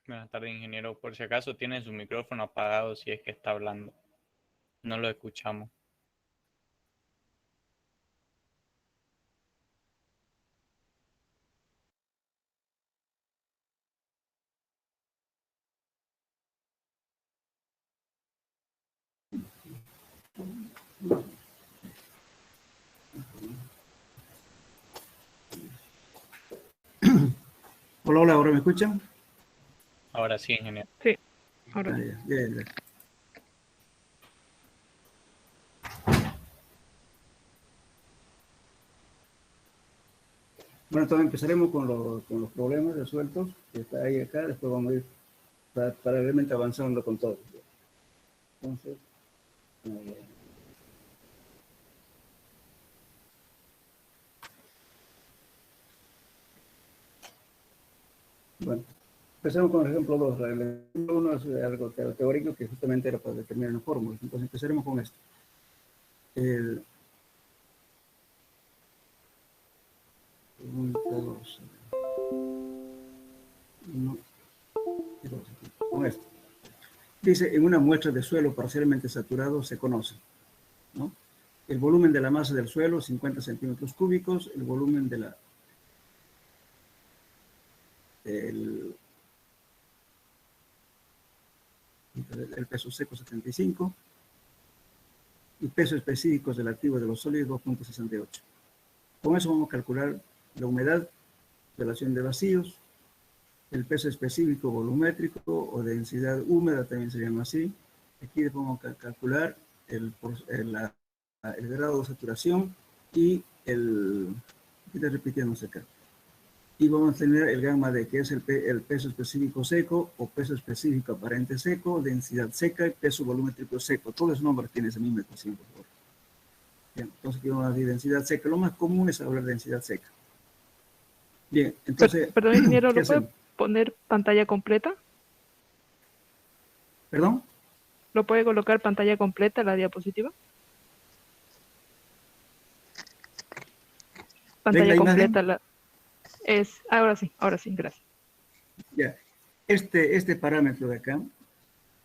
Buenas tardes, ingeniero. Por si acaso tiene su micrófono apagado si es que está hablando. No lo escuchamos. Hola, hola, ¿ahora me escuchan? Ahora sí, ingeniero. Sí, ahora sí. Ya, bien, bien. Bueno, entonces empezaremos con los problemas resueltos que está ahí acá, después vamos a ir paralelamente avanzando con todo. Entonces, bueno, empezaremos con el ejemplo 2. El ejemplo 1 es algo teórico que justamente era para determinar las fórmulas. Entonces empezaremos con esto. El con esto. Dice, en una muestra de suelo parcialmente saturado se conoce, ¿no? El volumen de la masa del suelo, 50 centímetros cúbicos, el volumen de el peso seco 75 y peso específico relativo de los sólidos 2.68. Con eso vamos a calcular la humedad, relación de vacíos, el peso específico volumétrico o densidad húmeda, también se llama así. Aquí vamos a calcular el grado de saturación y aquí está repitiéndose acá. Y vamos a tener el gamma D, que es el peso específico seco o peso específico aparente seco, densidad seca y peso volumétrico seco. Todos los nombres tienen esa misma ecuación, por favor. Bien, entonces aquí vamos a decir densidad seca. Lo más común es hablar de densidad seca. Bien, entonces... Perdón, ingeniero, ¿qué ¿lo puede hacemos? poner pantalla completa? ¿Perdón? ¿Lo puede colocar pantalla completa la diapositiva? ¿Ven Pantalla la imagen? completa ahora sí, gracias. Ya. Este parámetro de acá,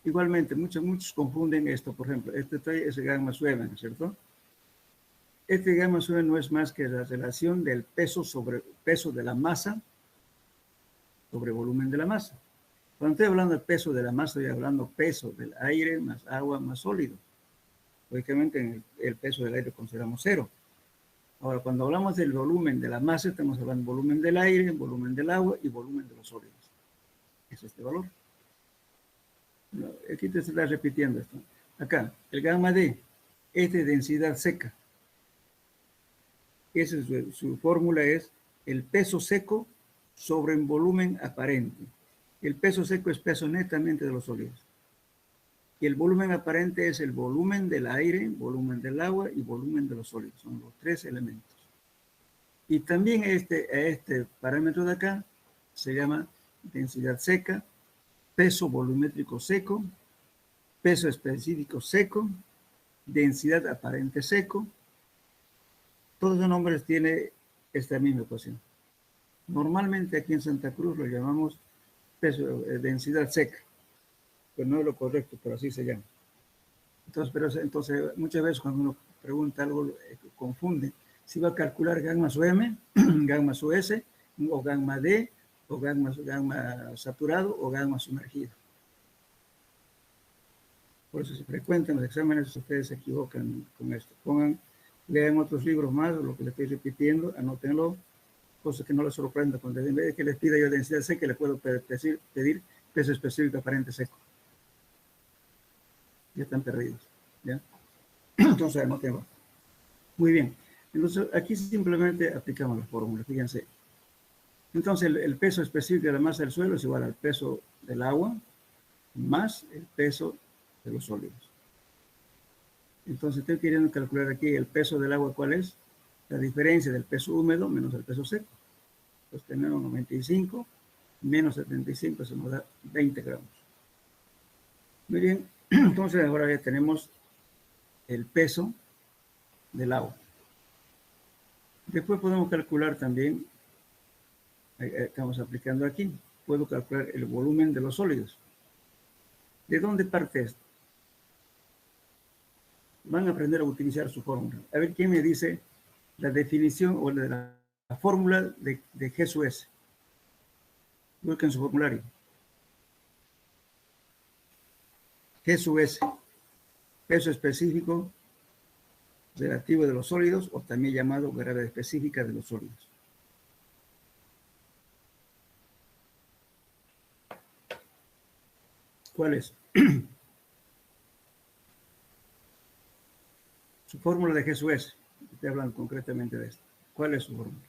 igualmente, muchos confunden esto. Por ejemplo, este es el gamma sueve, ¿no es cierto? Este gamma sueve no es más que la relación del peso sobre peso de la masa sobre volumen de la masa. Cuando estoy hablando del peso de la masa, estoy hablando peso del aire más agua más sólido. Lógicamente, en el peso del aire consideramos 0. Ahora, cuando hablamos del volumen de la masa, estamos hablando del volumen del aire, volumen del agua y volumen de los sólidos. Es este valor. No, aquí te está repitiendo esto. Acá, el gamma D es de densidad seca. Esa es su fórmula, es el peso seco sobre un volumen aparente. El peso seco es peso netamente de los sólidos. Y el volumen aparente es el volumen del aire, volumen del agua y volumen de los sólidos. Son los tres elementos. Y también este parámetro de acá se llama densidad seca, peso volumétrico seco, peso específico seco, densidad aparente seco. Todos esos nombres tienen esta misma ecuación. Normalmente aquí en Santa Cruz lo llamamos densidad seca, pero no es lo correcto, pero así se llama. Entonces muchas veces cuando uno pregunta algo, confunde si va a calcular gamma su M, gamma su S, o gamma D, o gamma saturado, o gamma sumergido. Por eso se frecuentan los exámenes, ustedes se equivocan con esto. Lean otros libros más, lo que les estoy repitiendo, anótenlo, cosas que no les sorprenda. Cuando en vez de que les pida yo densidad seca, les puedo pedir peso específico aparente seco. Ya están perdidos, ¿ya? Entonces, anotenlo. Muy bien. Entonces, aquí simplemente aplicamos la fórmula, fíjense. Entonces, el peso específico de la masa del suelo es igual al peso del agua más el peso de los sólidos. Entonces, estoy queriendo calcular aquí el peso del agua, ¿cuál es? La diferencia del peso húmedo menos el peso seco. Entonces, tenemos 95 menos 75, eso nos da 20 gramos. Muy bien. Entonces, ahora ya tenemos el peso del agua. Después podemos calcular también, estamos aplicando aquí, puedo calcular el volumen de los sólidos. ¿De dónde parte esto? Van a aprender a utilizar su fórmula. A ver quién me dice la definición o la fórmula de G sub S. Busquen su formulario. G sub S, peso específico relativo de los sólidos, o también llamado gravedad específica de los sólidos. ¿Cuál es? Su fórmula de G sub S. Estoy hablando concretamente de esto. ¿Cuál es su fórmula?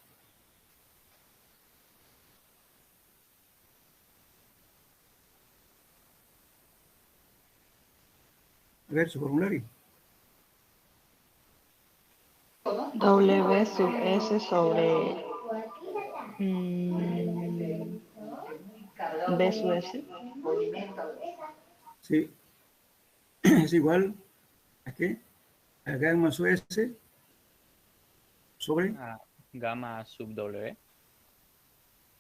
A ver, su formulario. W sub S sobre B sub S. Sí. Es igual a qué? A gamma sub S sobre, Gamma sub W.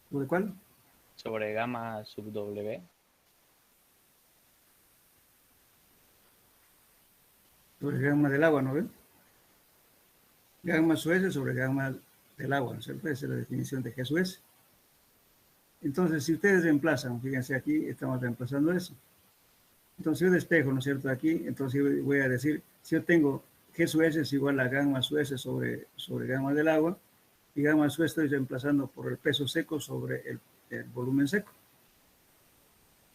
¿sobre cuál? Sobre gamma sub W. Sobre gamma del agua, ¿no ven? Gamma sub S sobre gamma del agua, ¿no es cierto? Esa es la definición de G sub S. Entonces, si ustedes reemplazan, fíjense aquí, estamos reemplazando eso. Entonces, yo despejo, ¿no es cierto? Aquí, entonces yo voy a decir, si yo tengo G sub S es igual a gamma sub S sobre gamma del agua, y gamma sub S estoy reemplazando por el peso seco sobre el volumen seco.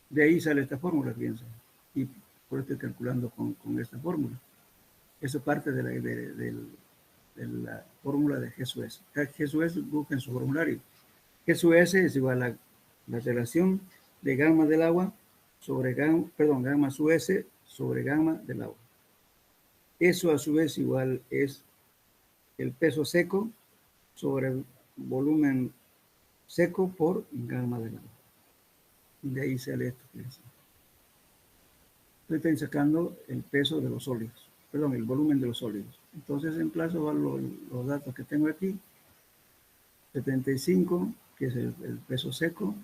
De ahí sale esta fórmula, fíjense. Y por eso estoy calculando con esta fórmula. Eso parte de la fórmula de G sub S. G sub S busquen su formulario. G sub S es igual a la relación de gamma del agua sobre gamma sub S sobre gamma del agua. Eso a su vez igual es el peso seco sobre el volumen seco por gamma del agua. De ahí sale esto. Estoy sacando el peso de los sólidos, perdón, el volumen de los sólidos. Entonces emplazo los datos que tengo aquí. 75, que es el peso seco,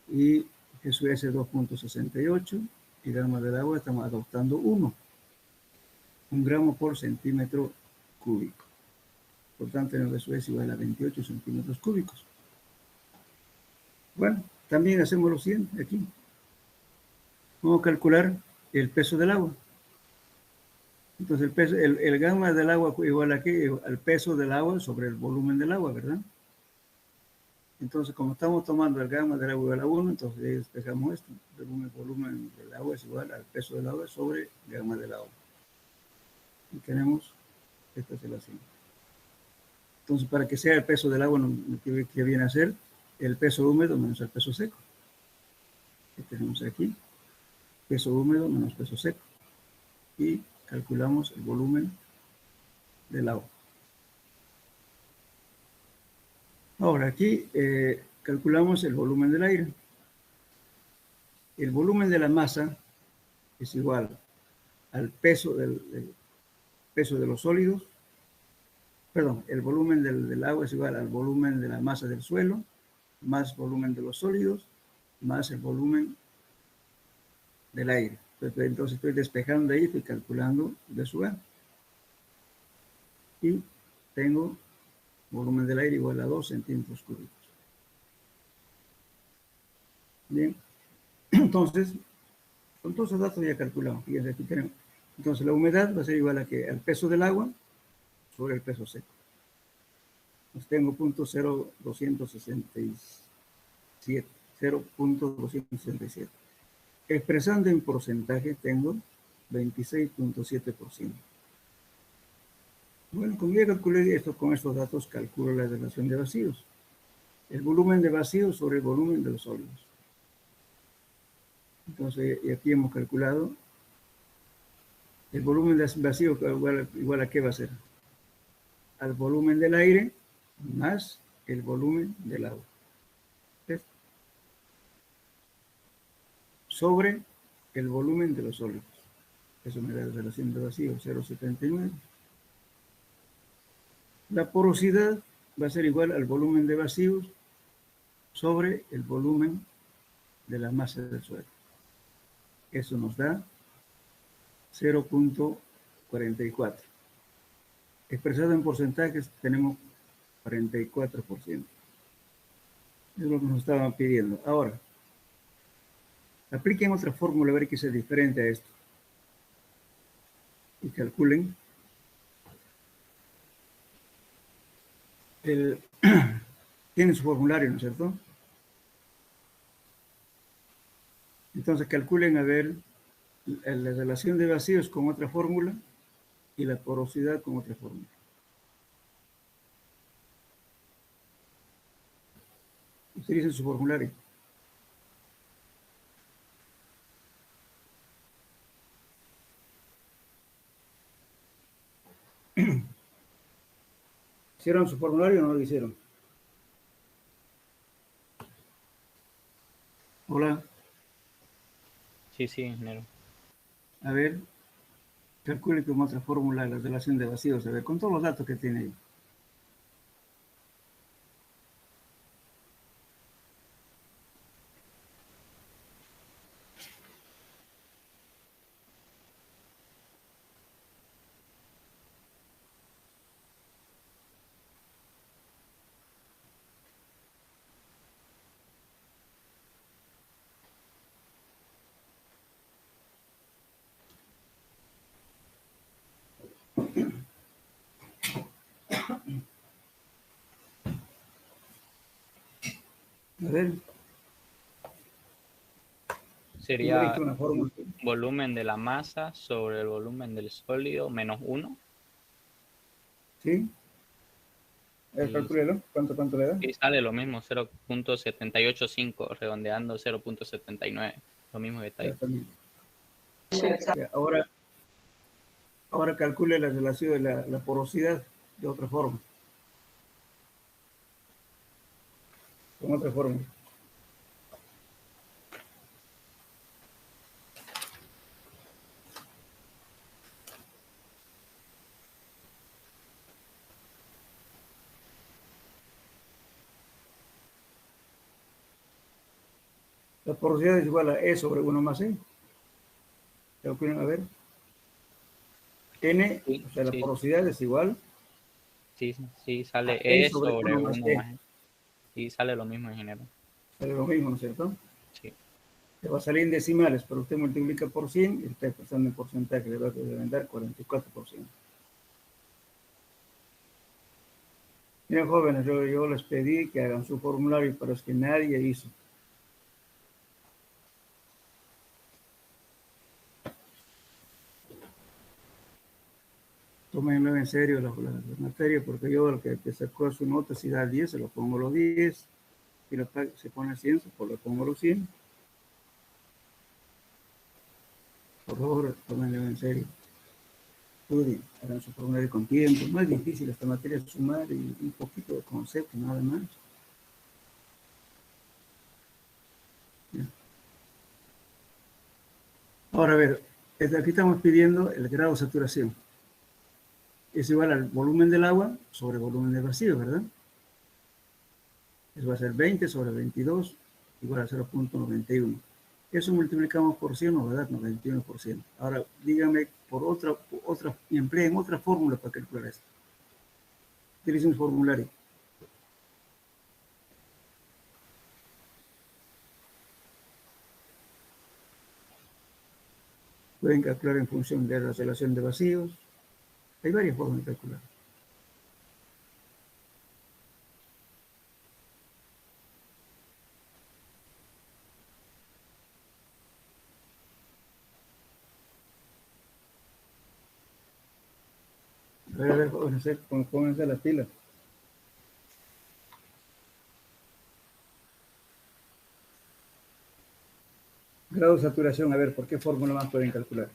y G sub S 2.68, y gamma del agua estamos adoptando 1 gramo por centímetro cúbico. Por tanto, el G sub S igual a 28 centímetros cúbicos. Bueno, también hacemos lo siguiente aquí. Vamos a calcular el peso del agua. Entonces, el gamma del agua igual a qué? Al peso del agua sobre el volumen del agua, ¿verdad? Entonces, como estamos tomando el gamma del agua igual a 1, entonces despejamos esto. El volumen del agua es igual al peso del agua sobre gamma del agua. Y tenemos esta relación. Entonces, para que sea el peso del agua, ¿qué viene a ser? El peso húmedo menos el peso seco. ¿Qué tenemos aquí? Peso húmedo menos peso seco. Y calculamos el volumen del agua. Ahora aquí calculamos el volumen del aire. El volumen de la masa es igual al peso peso de los sólidos. Perdón, el volumen del agua es igual al volumen de la masa del suelo, más volumen de los sólidos, más el volumen del aire. Entonces estoy despejando de ahí, estoy calculando de su A. Y tengo volumen del aire igual a 2 centímetros cúbicos. Bien, entonces, con todos esos datos ya calculamos. Fíjense, aquí tenemos. Entonces la humedad va a ser igual a que al peso del agua sobre el peso seco. Entonces tengo 0.267. Expresando en porcentaje tengo 26.7%. Bueno, como ya calculé esto, con estos datos calculo la relación de vacíos. El volumen de vacíos sobre el volumen de los sólidos. Entonces, y aquí hemos calculado el volumen de vacío igual a qué va a ser. Al volumen del aire más el volumen del agua. ¿Ves? Sobre el volumen de los sólidos. Eso me da la relación de vacío, 0,79. La porosidad va a ser igual al volumen de vacíos sobre el volumen de la masa del suelo. Eso nos da 0.44. Expresado en porcentajes tenemos 44%. Es lo que nos estaban pidiendo. Ahora, apliquen otra fórmula a ver qué es diferente a esto. Y calculen tienen su formulario, ¿no es cierto? Entonces calculen a ver la relación de vacíos con otra fórmula y la porosidad con otra fórmula. Utilicen su formulario. ¿Hicieron su formulario o no lo hicieron? Hola. Sí, sí, ingeniero. A ver, calcule con otra fórmula la relación de vacíos. A ver, con todos los datos que tiene ahí. A ver, Sería una fórmula. volumen de la masa sobre el volumen del sólido menos 1. ¿Sí? A ver, calcúlelo. ¿Cuánto le da? Y sale lo mismo, 0.785, redondeando 0.79. Lo mismo que está ahí. Ya, ahora calcule la relación de la porosidad de otra forma. Con otra forma. La porosidad es igual a E sobre 1 más E. Calculen, a ver. N, Sí, o sea, la sí, porosidad es igual sí, sale a E E sobre sobre 1 más 1 E. más E. Sí, sale lo mismo, ingeniero. Sale lo mismo, ¿no es cierto? Sí. Le va a salir en decimales, pero usted multiplica por 100 y está expresando en porcentaje, le va a dar 44%. Miren, jóvenes, yo les pedí que hagan su formulario, pero es que nadie hizo. Tómenlo en serio la materia, porque yo el que sacó su nota, si da 10, se lo pongo los 10. Si se pone 100, pues le pongo los 100. Por favor, tómenlo en serio. Estudien, hagan su formulario con tiempo. No es difícil esta materia, sumar y un poquito de concepto, nada más. Bien. Ahora, a ver, aquí estamos pidiendo el grado de saturación. Es igual al volumen del agua sobre volumen de vacío, ¿verdad? Eso va a ser 20 sobre 22 igual a 0.91. Eso multiplicamos por 100 nos va a dar 91%. Ahora, díganme y empleen otra fórmula para calcular esto. Utilicen un formulario. Pueden calcular en función de la relación de vacíos. Hay varias formas de calcular. A ver, pónganse las pilas. Grado de saturación, a ver, ¿por qué fórmula más pueden calcular?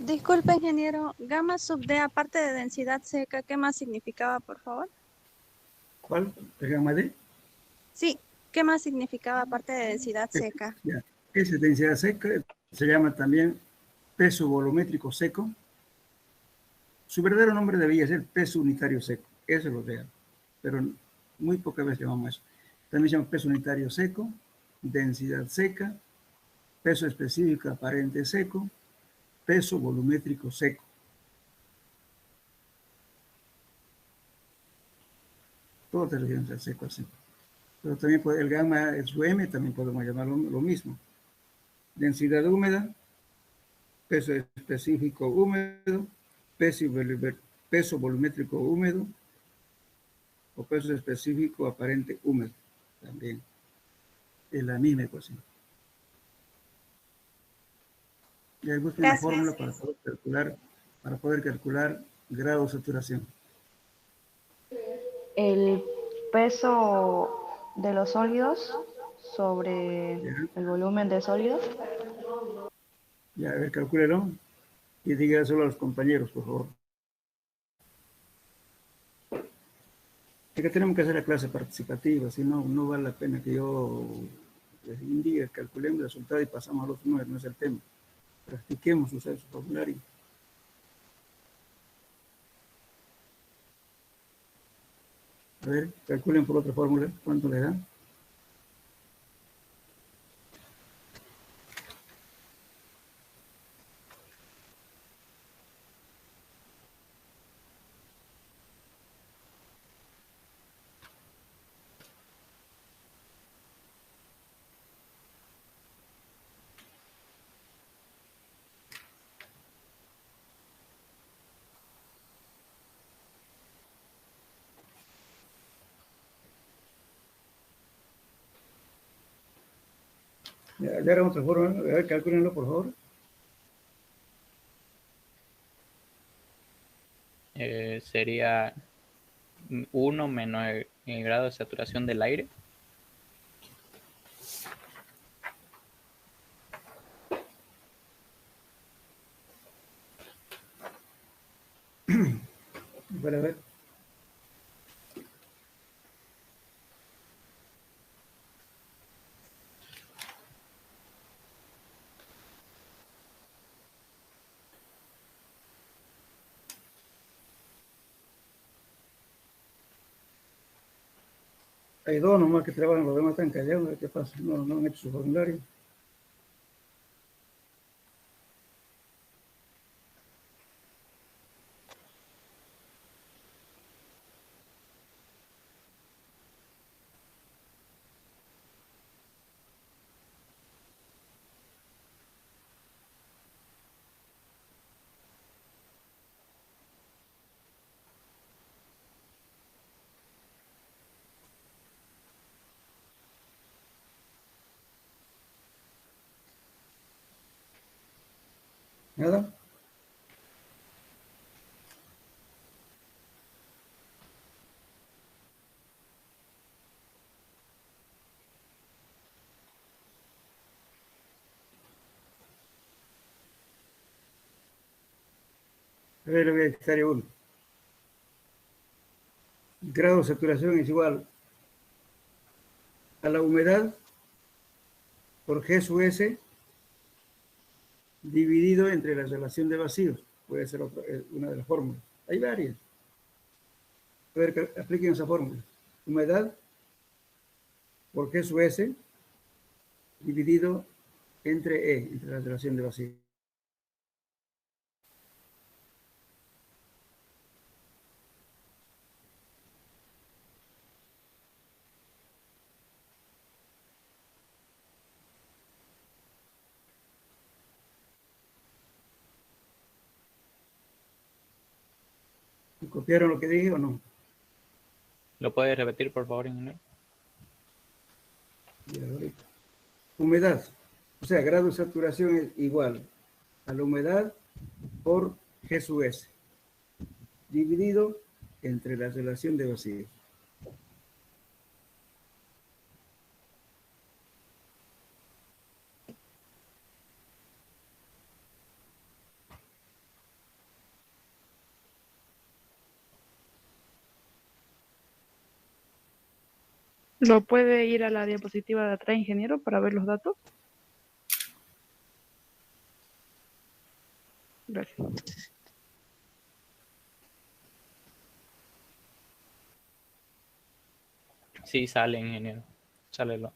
Disculpe, ingeniero, gamma sub D, aparte de densidad seca, ¿qué más significaba, por favor? ¿Cuál? ¿El gamma D? Sí, ¿qué más significaba aparte de densidad seca? Ya. Esa densidad seca se llama también peso volumétrico seco. Su verdadero nombre debía ser peso unitario seco. Eso es lo real. Pero muy pocas veces llamamos eso. También se llama peso unitario seco, densidad seca, peso específico aparente seco, peso volumétrico seco. Todo te refieren al seco así. Pero también el gamma es su M, también podemos llamarlo lo mismo. Densidad húmeda, peso específico húmedo, peso volumétrico húmedo o peso específico aparente húmedo. También es la misma ecuación. Y ahí busca una fórmula para poder calcular grado de saturación. El peso de los sólidos sobre ¿Ya? el volumen de sólidos. Ya, a ver, calcúlelo y dígaselo a los compañeros, por favor. Es que tenemos que hacer la clase participativa, si no, no vale la pena que yo les indique, calculemos el resultado y pasamos a los números, no es el tema. Practiquemos usar su formulario. A ver, calculen por otra fórmula, ¿cuánto le da? Ya era otra fórmula, a ver, calcúlenlo, por favor. Sería 1 menos el grado de saturación del aire. Para ver. Hay dos nomás que trabajan, los demás están callados, a ver qué pasa. No, no han hecho su formulario. ¿Nada? A ver, le voy a dictar uno. El grado de saturación es igual a la humedad por G sub S dividido entre la relación de vacíos. Puede ser una de las fórmulas. Hay varias. A ver, apliquen esa fórmula. Humedad por G sub S dividido entre E, entre la relación de vacíos. ¿Copiaron lo que dije o no? ¿Lo puedes repetir, por favor, ingeniero? Ya, ahorita. Humedad. O sea, grado de saturación es igual a la humedad por G sub S dividido entre la relación de vacíos. ¿Lo puede ir a la diapositiva de atrás, ingeniero, para ver los datos? Gracias. Sí, sale, ingeniero. Sale lo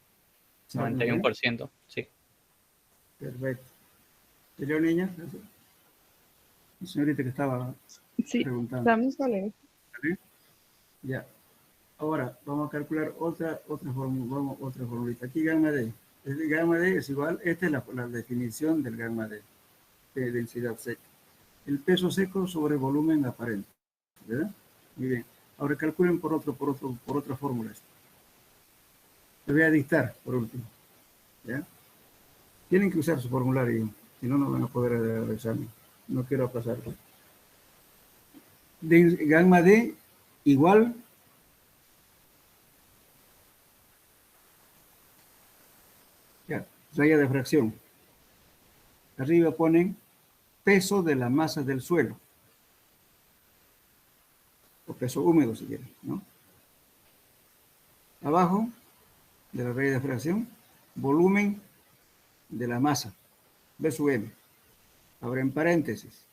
¿Sale, no ve? 91%. Sí. Perfecto. ¿Señor niña? La señorita que estaba Sí, preguntando. también sale. ¿Sí? Ya. Ahora vamos a calcular otra formulita. Aquí gamma D. El gamma D es igual, esta es la definición del gamma D, de densidad seca. El peso seco sobre volumen aparente. ¿Verdad? Muy bien. Ahora calculen por otra fórmula. Le voy a dictar por último. ¿Ya? Tienen que usar su formulario, si no, no van a poder dar el examen. No quiero pasarlo. Gamma D igual ya, raya de fracción. Arriba ponen peso de la masa del suelo. O peso húmedo si quieren, ¿no? Abajo de la raya de fracción, volumen de la masa, B sub M. Abren paréntesis.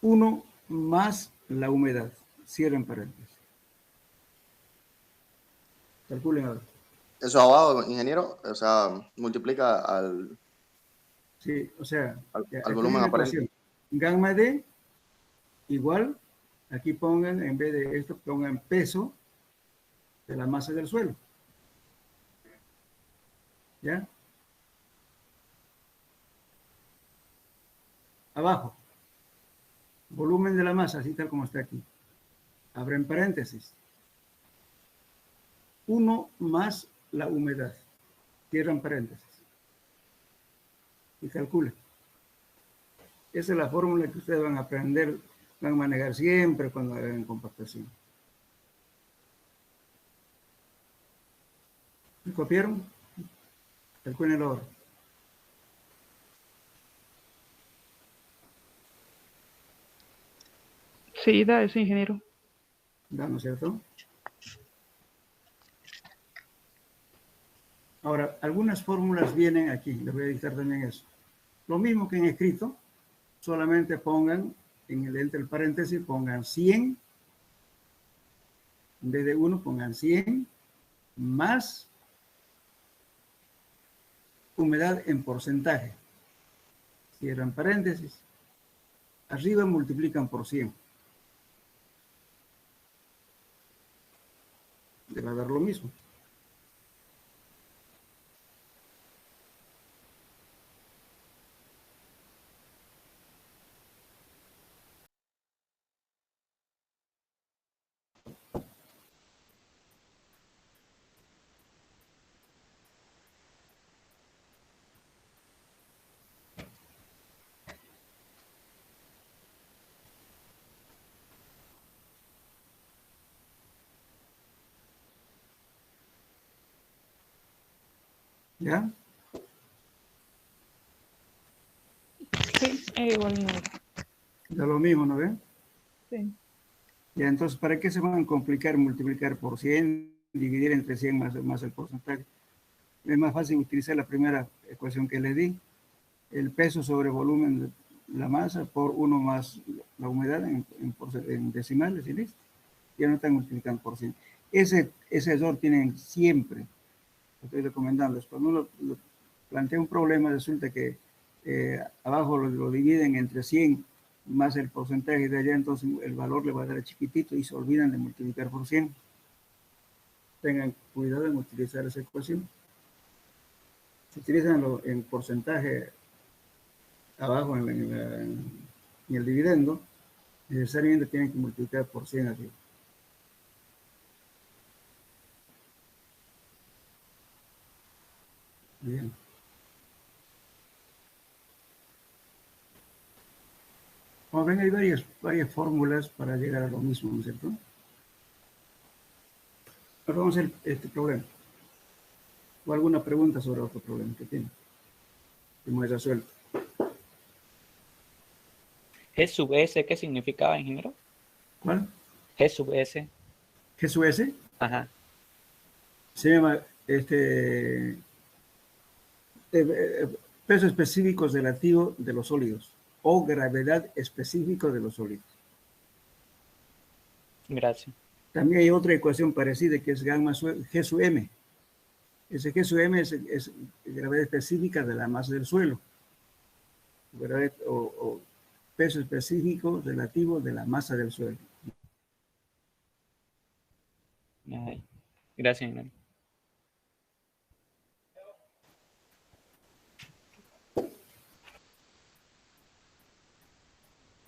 1 más la humedad. Cierren paréntesis. Calculen ahora. Eso abajo, ingeniero, o sea, multiplica al Sí, o sea, ya, aquí hay volumen una aparente. ecuación. Gamma D igual, aquí pongan, en vez de esto, pongan peso de la masa del suelo. ¿Ya? Abajo, volumen de la masa, así tal como está aquí. Abren paréntesis. 1 más la humedad. Cierran paréntesis. Y calculen. Esa es la fórmula que ustedes van a aprender, van a manejar siempre cuando hagan compactación. ¿Me copiaron? Calculen ahora. Sí, da eso, ingeniero. ¿No es cierto? Ahora, algunas fórmulas vienen aquí. Les voy a dictar también eso. Lo mismo que en escrito, solamente pongan, entre el paréntesis, pongan 100. En vez de 1, pongan 100 más humedad en porcentaje. Cierran paréntesis. Arriba multiplican por 100. Le va a dar lo mismo. ¿Ya? Sí, es igual, ingeniero. Da lo mismo, ¿no ven? Sí. Ya, entonces, ¿para qué se van a complicar multiplicar por 100, dividir entre 100 más el porcentaje? Es más fácil utilizar la primera ecuación que les di. El peso sobre volumen de la masa por 1 más la humedad en decimales y listo. Ya no están multiplicando por 100. Ese error tienen siempre. Estoy recomendando. Cuando uno plantea un problema, resulta que abajo lo dividen entre 100 más el porcentaje de allá, entonces el valor le va a dar chiquitito y se olvidan de multiplicar por 100. Tengan cuidado en utilizar esa ecuación. Si utilizan en porcentaje abajo en el dividendo, necesariamente tienen que multiplicar por 100 arriba. Bien. Como ven, hay varias fórmulas para llegar a lo mismo, ¿no es cierto? Ahora vamos a hacer este problema. ¿O alguna pregunta sobre otro problema que tiene? Que hemos resuelto. G sub S, ¿qué significaba, ingeniero? ¿Cuál? G sub S. G sub S Ajá. se llama peso específico relativo de los sólidos o gravedad específico de los sólidos. Gracias. También hay otra ecuación parecida que es gamma G sub M. Ese G sub M es gravedad específica de la masa del suelo. Gravedad, o peso específico relativo de la masa del suelo. Ay, gracias, Ignacio.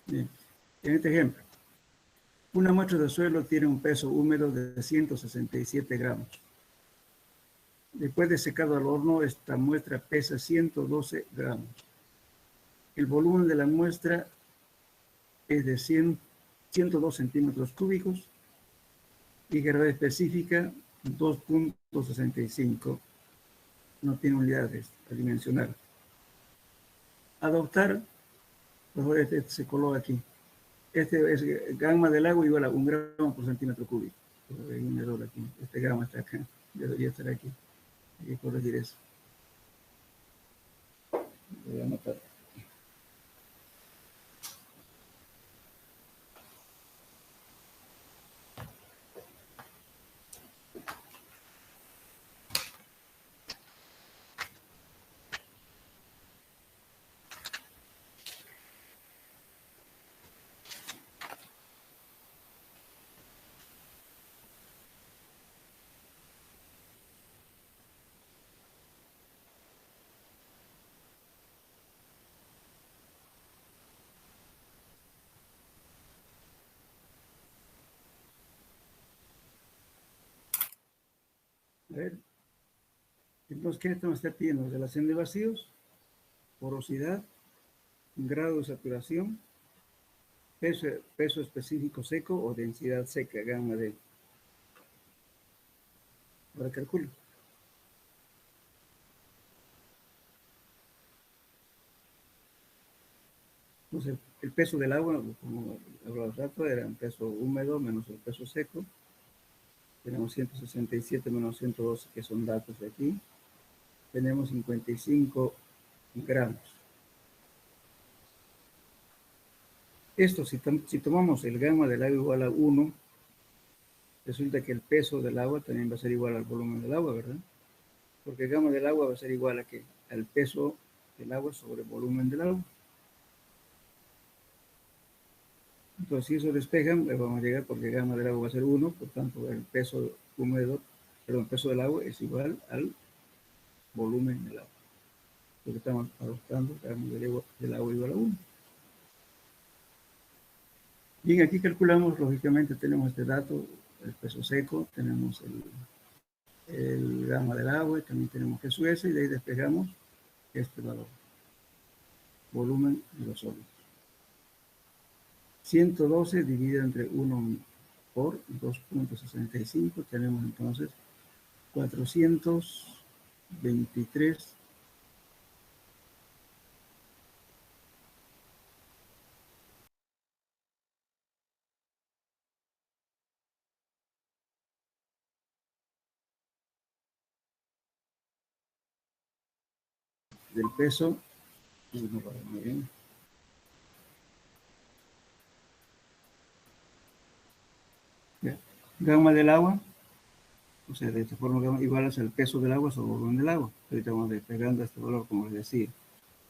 Bien. En este ejemplo, una muestra de suelo tiene un peso húmedo de 167 gramos. Después de secado al horno, esta muestra pesa 112 gramos. El volumen de la muestra es de 102 centímetros cúbicos y gravedad específica 2.65. No tiene unidades a dimensionar. Adoptar, este se coloca aquí. Este es gamma del agua igual a 1 gramo por centímetro cúbico. Hay un error aquí. Este gamma está acá. Debería estar aquí. Hay que corregir eso. Voy a anotar. A ver. Entonces, ¿qué nos está pidiendo? Relación de vacíos, porosidad, grado de saturación, peso específico seco o densidad seca, gamma de. Ahora calculo. Entonces, el peso del agua, como hablaba hace rato, era un peso húmedo menos el peso seco. Tenemos 167 menos 112, que son datos de aquí. Tenemos 55 gramos. Esto, si tomamos el gamma del agua igual a 1, resulta que el peso del agua también va a ser igual al volumen del agua, ¿verdad? Porque el gamma del agua va a ser igual a ¿qué? Al peso del agua sobre el volumen del agua. Entonces, si eso despejan, vamos a llegar porque el gamma del agua va a ser 1, por tanto, el peso húmedo, perdón, el peso del agua es igual al volumen del agua. Porque estamos adoptando el gamma del agua igual a 1. Bien, aquí calculamos, lógicamente tenemos este dato, el peso seco, tenemos el gamma del agua, y también tenemos G sub S, y de ahí despejamos este valor, volumen de los sólidos. 112 dividido entre 1 por 2.65, tenemos entonces 423 del peso. No va muy bien. Ya. Gamma del agua, o sea, de esta forma gamma igual es el peso del agua sobre el volumen del agua. Ahorita vamos despegando este valor, como les decía.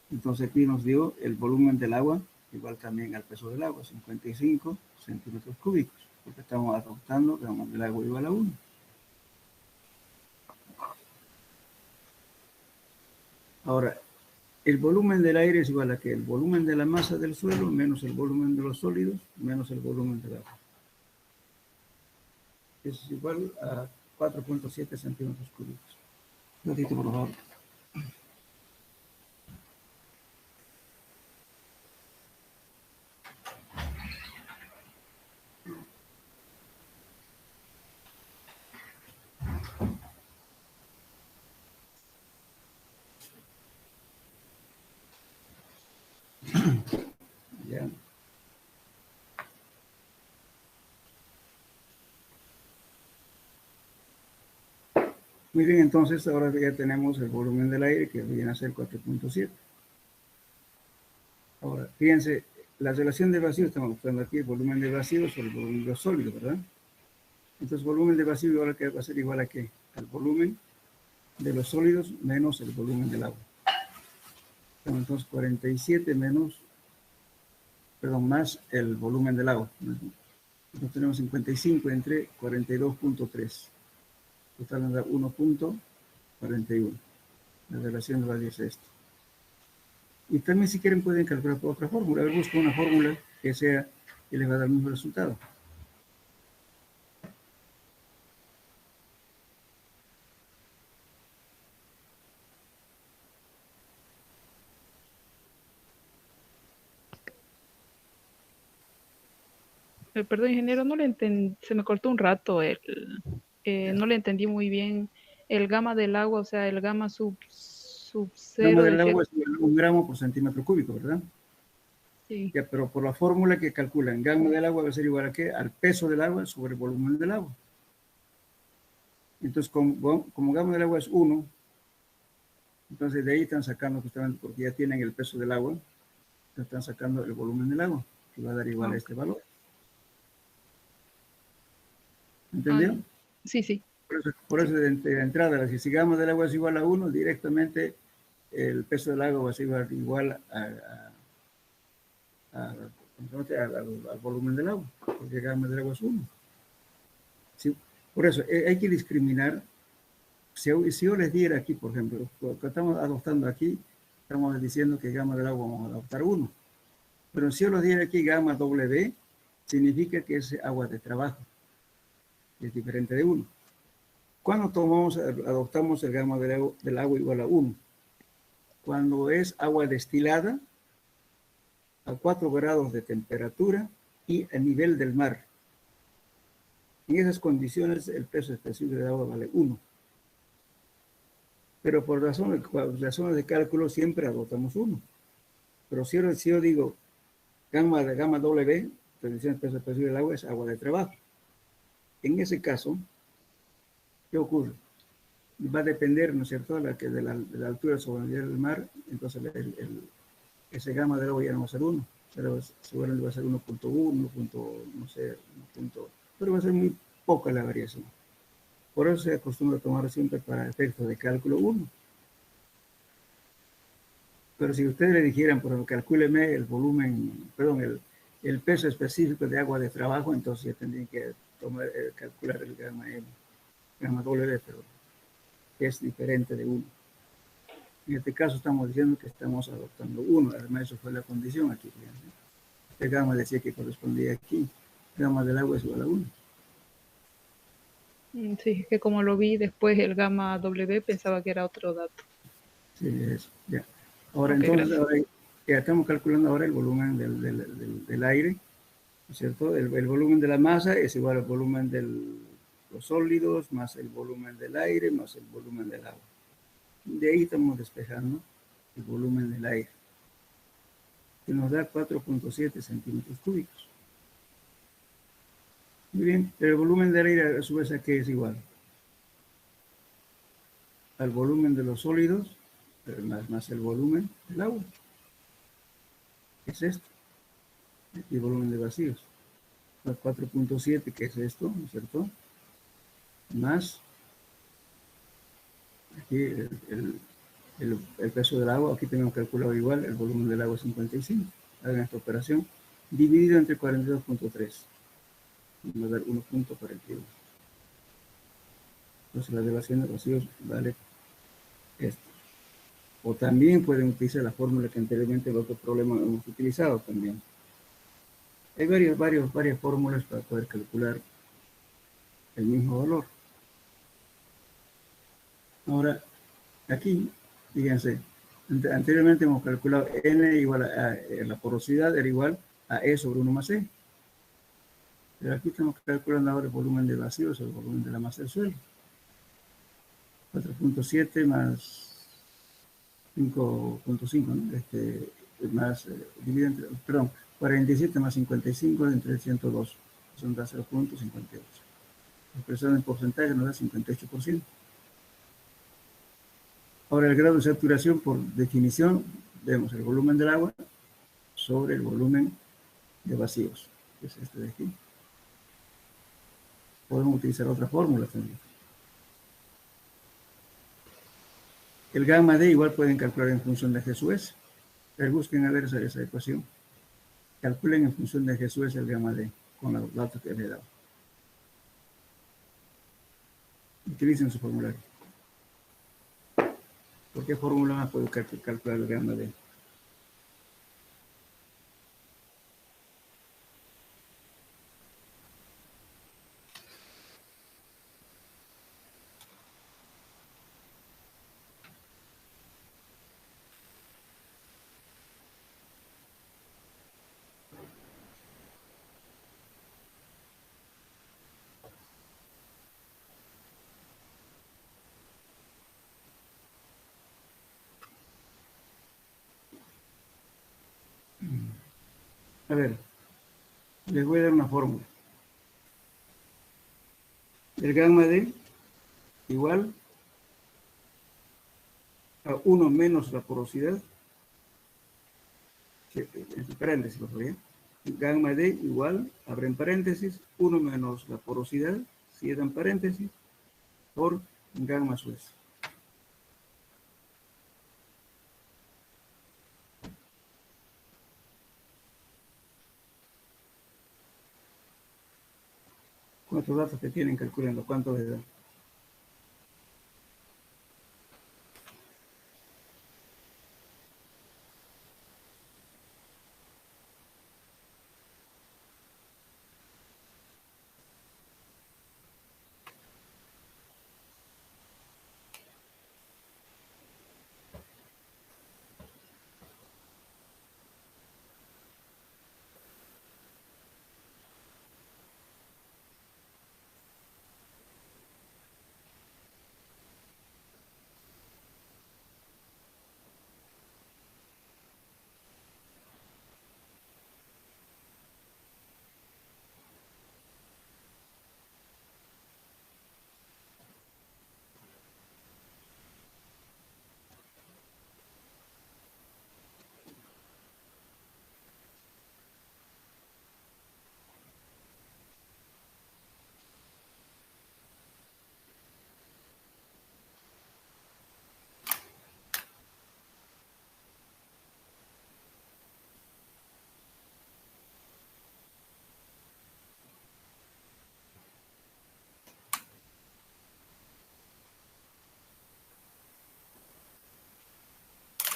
Entonces aquí nos dio el volumen del agua igual también al peso del agua, 55 centímetros cúbicos, porque estamos adoptando gamma del agua igual a 1. Ahora, el volumen del aire es igual a que el volumen de la masa del suelo menos el volumen de los sólidos menos el volumen del agua. Eso es igual a 4.7 centímetros cúbicos. Un ratito, por favor. Ya. Muy bien, entonces ahora ya tenemos el volumen del aire que viene a ser 4.7. Ahora, fíjense, la relación de vacío, estamos buscando aquí el volumen de vacío sobre el volumen de sólido, ¿verdad? Entonces, volumen de vacío igual que va a ser igual a ¿qué? Al volumen de los sólidos menos el volumen del agua. Entonces, 47 menos, perdón, más el volumen del agua. Entonces tenemos 55 entre 42.3. Total nos da 1.41. La relación de radio es esta. Y también si quieren pueden calcular por otra fórmula. A ver, busco una fórmula que sea que les va a dar el mismo resultado. Perdón, ingeniero, no le entendí, se me cortó un rato no le entendí muy bien el gamma del agua, o sea, el gamma sub El gamma cero, del decía. agua es igual a 1 gramo por centímetro cúbico, ¿verdad? Sí. Ya, pero por la fórmula que calculan, gamma del agua va a ser igual a ¿qué? Al peso del agua sobre el volumen del agua. Entonces, como gamma del agua es 1, entonces de ahí están sacando justamente, porque ya tienen el peso del agua, están sacando el volumen del agua, que va a dar igual a este valor. ¿Entendió? Sí, sí. Por eso de entrada, si gamma del agua es igual a 1, directamente el peso del agua va a ser igual al volumen del agua, porque gamma del agua es 1. ¿Sí? Por eso hay que discriminar. Si yo les diera aquí, por ejemplo, lo que estamos adoptando aquí, estamos diciendo que gamma del agua vamos a adoptar 1. Pero si yo les diera aquí gamma W, significa que es agua de trabajo. Es diferente de 1. ¿Cuándo adoptamos el gamma del agua igual a 1? Cuando es agua destilada a 4 grados de temperatura y a nivel del mar. En esas condiciones el peso específico del agua vale 1. Pero por razones de cálculo siempre adoptamos 1. Pero si yo digo gamma W, predicción del peso específico del agua es agua de trabajo. En ese caso, ¿qué ocurre? Va a depender, ¿no es cierto?, de la altura sobre el nivel del mar. Entonces ese gamma del agua ya no va a ser 1. Pero seguramente va a ser 1.1, no sé, pero va a ser muy poca la variación. Por eso se acostumbra a tomar siempre para efectos de cálculo 1. Pero si ustedes le dijeran, por ejemplo, calcúleme el volumen, perdón, el peso específico de agua de trabajo, entonces ya tendrían que calcular el gamma W, pero es diferente de 1. En este caso estamos diciendo que estamos adoptando 1. Además, eso fue la condición aquí. El gamma decía que correspondía aquí. El gamma del agua es igual a 1. Sí, que como lo vi después el gamma W pensaba que era otro dato. Sí, eso, ya. Ahora, Okay, entonces, ahora, ya estamos calculando ahora el volumen del aire, ¿no es cierto? El volumen de la masa es igual al volumen de los sólidos, más el volumen del aire, más el volumen del agua. De ahí estamos despejando el volumen del aire, que nos da 4.7 centímetros cúbicos. Muy bien, pero el volumen del aire a su vez ¿a qué es igual? Al volumen de los sólidos, más el volumen del agua. Es esto. Y el volumen de vacíos. 4.7, que es esto, ¿no es cierto? Más aquí el peso del agua, aquí tenemos calculado igual, el volumen del agua es 55. Hagan esta operación, dividido entre 42.3. Vamos a dar 1.41. Entonces la relación de vacíos vale esto. O también pueden utilizar la fórmula que anteriormente en el otro problema hemos utilizado también. Hay varias fórmulas para poder calcular el mismo valor. Ahora, aquí, fíjense, anteriormente hemos calculado N igual a la porosidad era igual a E sobre 1 más E. Pero aquí estamos calculando ahora el volumen de vacíos, el volumen de la masa del suelo. 4.7 más 5.5, ¿no? Más, dividido entre, perdón, 47 más 55 entre 102. Eso nos da 0.58. Expresado en porcentaje nos da 58%. Ahora el grado de saturación, por definición, vemos el volumen del agua sobre el volumen de vacíos, que es este de aquí. Podemos utilizar otra fórmula también. El gamma D igual pueden calcular en función de G sub S. Pero busquen a ver esa ecuación. Calculen en función de G sub S el gamma D con los datos que les he dado. Utilicen su formulario. ¿Por qué fórmula más puedo calcular el gamma D? A ver, les voy a dar una fórmula. El gamma D igual a 1 menos la porosidad, en paréntesis, por favor, ¿ya? Gamma D igual, abre en paréntesis, 1 menos la porosidad, cierra en paréntesis, por gamma sub S. ¿Cuántos datos que tienen calculando? ¿Cuánto les da?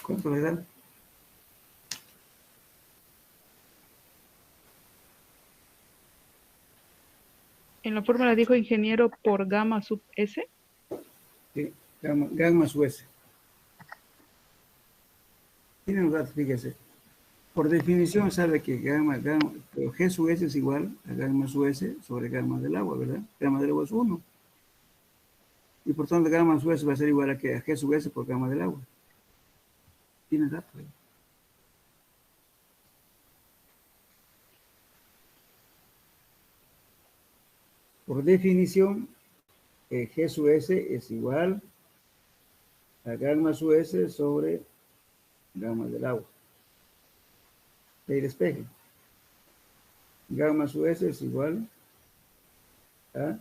¿Cuánto le dan? En la fórmula dijo ingeniero por gamma sub S. Sí, gamma sub S. Tienen los datos, fíjense. Por definición sabe que pero G sub S es igual a gamma sub S sobre gamma del agua, ¿verdad? Gamma del agua es 1. Y por tanto gamma sub S va a ser igual a G sub S por gamma del agua. Tienen datos ahí. Por definición, G sub S es igual a gamma sub S sobre gamma del agua. Ahí despeje. Gamma sub S es igual a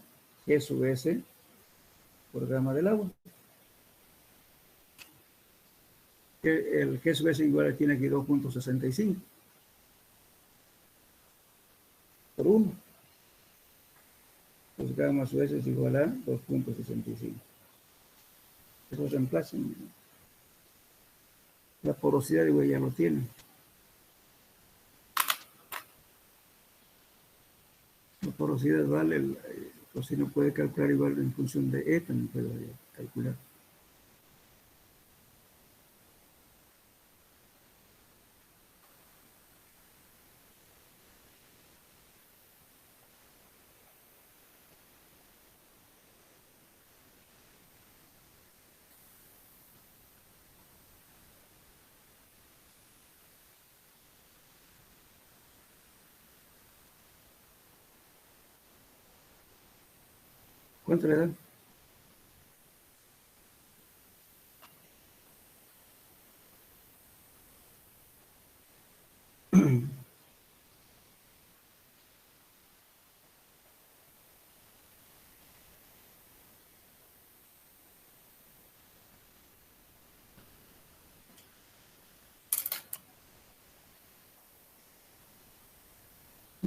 G sub S por gamma del agua. El G sub S igual tiene aquí 2.65 por 1. Pues gamma sub S es igual a 2.65. Eso reemplacen. La porosidad igual ya lo tienen. La porosidad vale, o si no puede calcular igual en función de E, también puede calcular. ¿Cuánto le dan?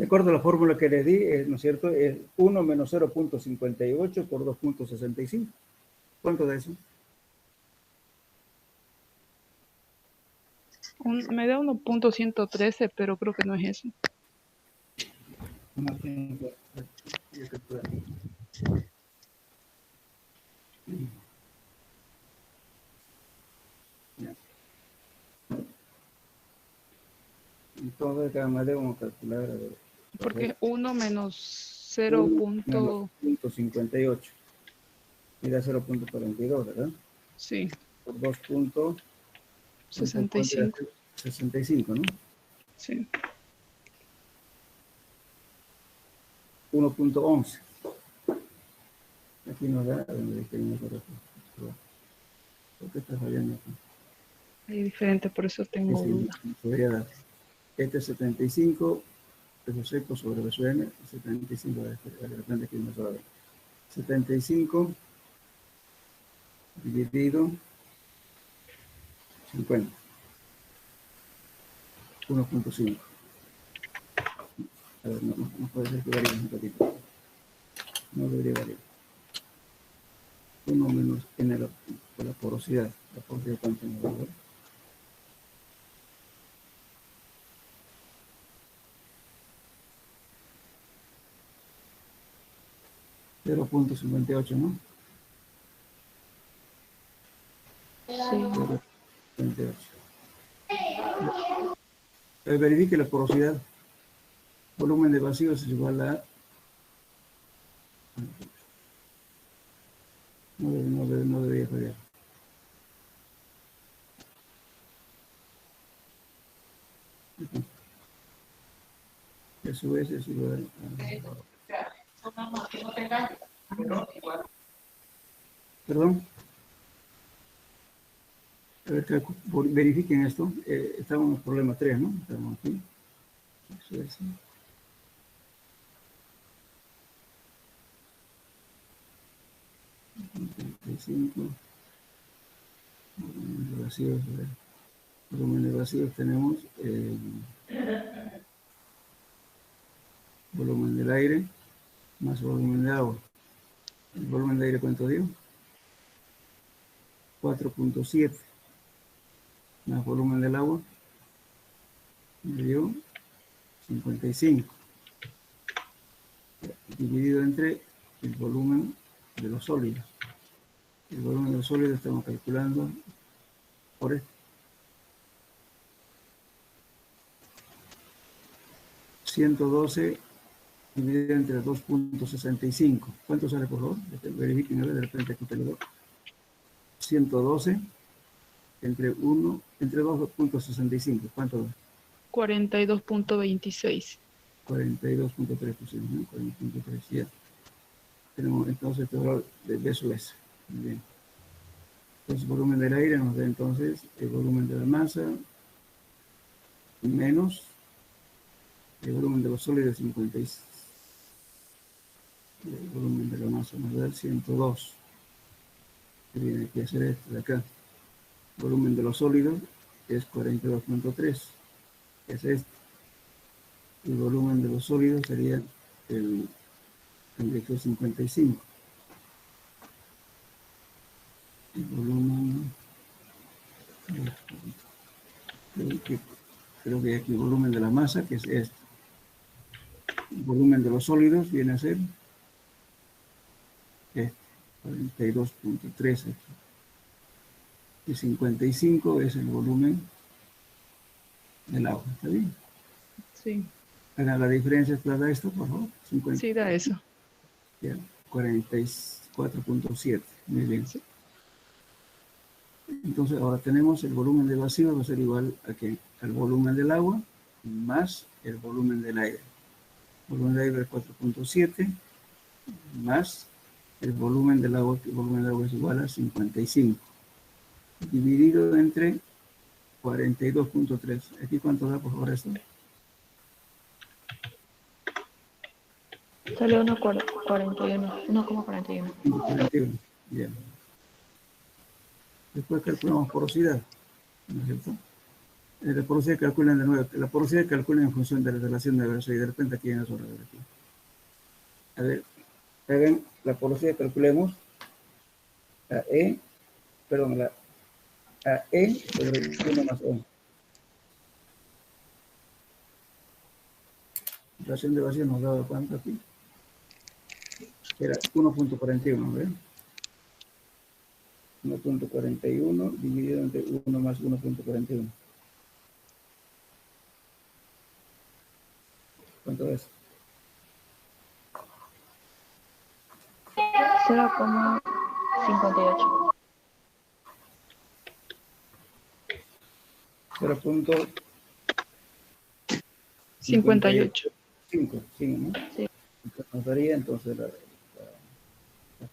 Recuerdo la fórmula que le di, ¿no es cierto? Es 1 menos 0.58 por 2.65. ¿Cuánto da eso? Me da 1.113, pero creo que no es eso. Entonces, cada vez vamos a calcular. A ver, Porque 1 menos 0.58 y da 0.42, ¿verdad? Sí, Por 2.65, 65. ¿no? Sí. 1.11. Aquí nos da, donde tenemos otro. ¿Por qué está fallando aquí? Es diferente, por eso tengo duda. Podría dar. Este es 75, peso seco sobre BSUN, 75, de repente aquí no sabe. 75 dividido 50. 1.5. A ver, no puede ser que varíe un poquito. No debería variar. 1 menos n por la porosidad. La porosidad cuánto nos va a dar. .58, ¿no? Sí. 0.58. Verifique la porosidad. Volumen de vacío es igual a... No debería fallar. Eso es igual a... Perdón. A ver, verifiquen esto. Estamos en el problema 3, ¿no? Estamos aquí. Eso es. 35. Volumen de vacíos. Volumen de vacíos tenemos volumen del aire más volumen de agua. ¿El volumen de aire cuánto dio? 4.7 más volumen del agua me dio 55 dividido entre el volumen de los sólidos. El volumen de los sólidos estamos calculando por esto. 112 dividido entre 2.65. ¿Cuánto sale, por favor? Verifiquen, a ver, de repente aquí te lo doy. 112 entre 2.65. ¿Cuánto da? 42.26. 42.3 pusimos, ¿no? 40.3, ya. Tenemos entonces este valor de BSUS. Muy bien. Entonces, el volumen del aire nos da entonces el volumen de la masa menos el volumen de los sólidos 56. El volumen de la masa nos da el 102. Que viene que hacer esto de acá. El volumen de los sólidos es 42.3. Es este. El volumen de los sólidos sería el indexo 55. El volumen, creo que aquí el volumen de la masa, que es este. El volumen de los sólidos viene a ser este, 42.3. Y 55 es el volumen del agua, ¿está bien? Sí. Hagan la diferencia, ¿da esto, por favor? 50. Sí, da eso. 44.7. Muy bien. Sí. Entonces, ahora tenemos el volumen de vacío, va a ser igual a que al volumen del agua más el volumen del aire. El volumen del aire es 4.7 más el volumen del agua, que el volumen del agua es igual a 55. Dividido entre 42.3. ¿Aquí cuánto da, por favor, esto? Sale 1,41. 1,41. 41. Bien. Después calculamos porosidad, ¿no es cierto? La porosidad calculan de nuevo. La porosidad calculan en función de la relación de verso y de repente aquí en la zona de aquí. A ver, hagan la porosidad, calculemos a E, perdón, a E sobre 1 más O. La relación de vacío nos daba cuánto aquí. Era 1.41, ¿ven? 1.41 dividido entre 1 más 1.41. ¿Cuánto es? 0,58. 58. 0.58, sí, ¿no? Sí. Entonces nos daría entonces la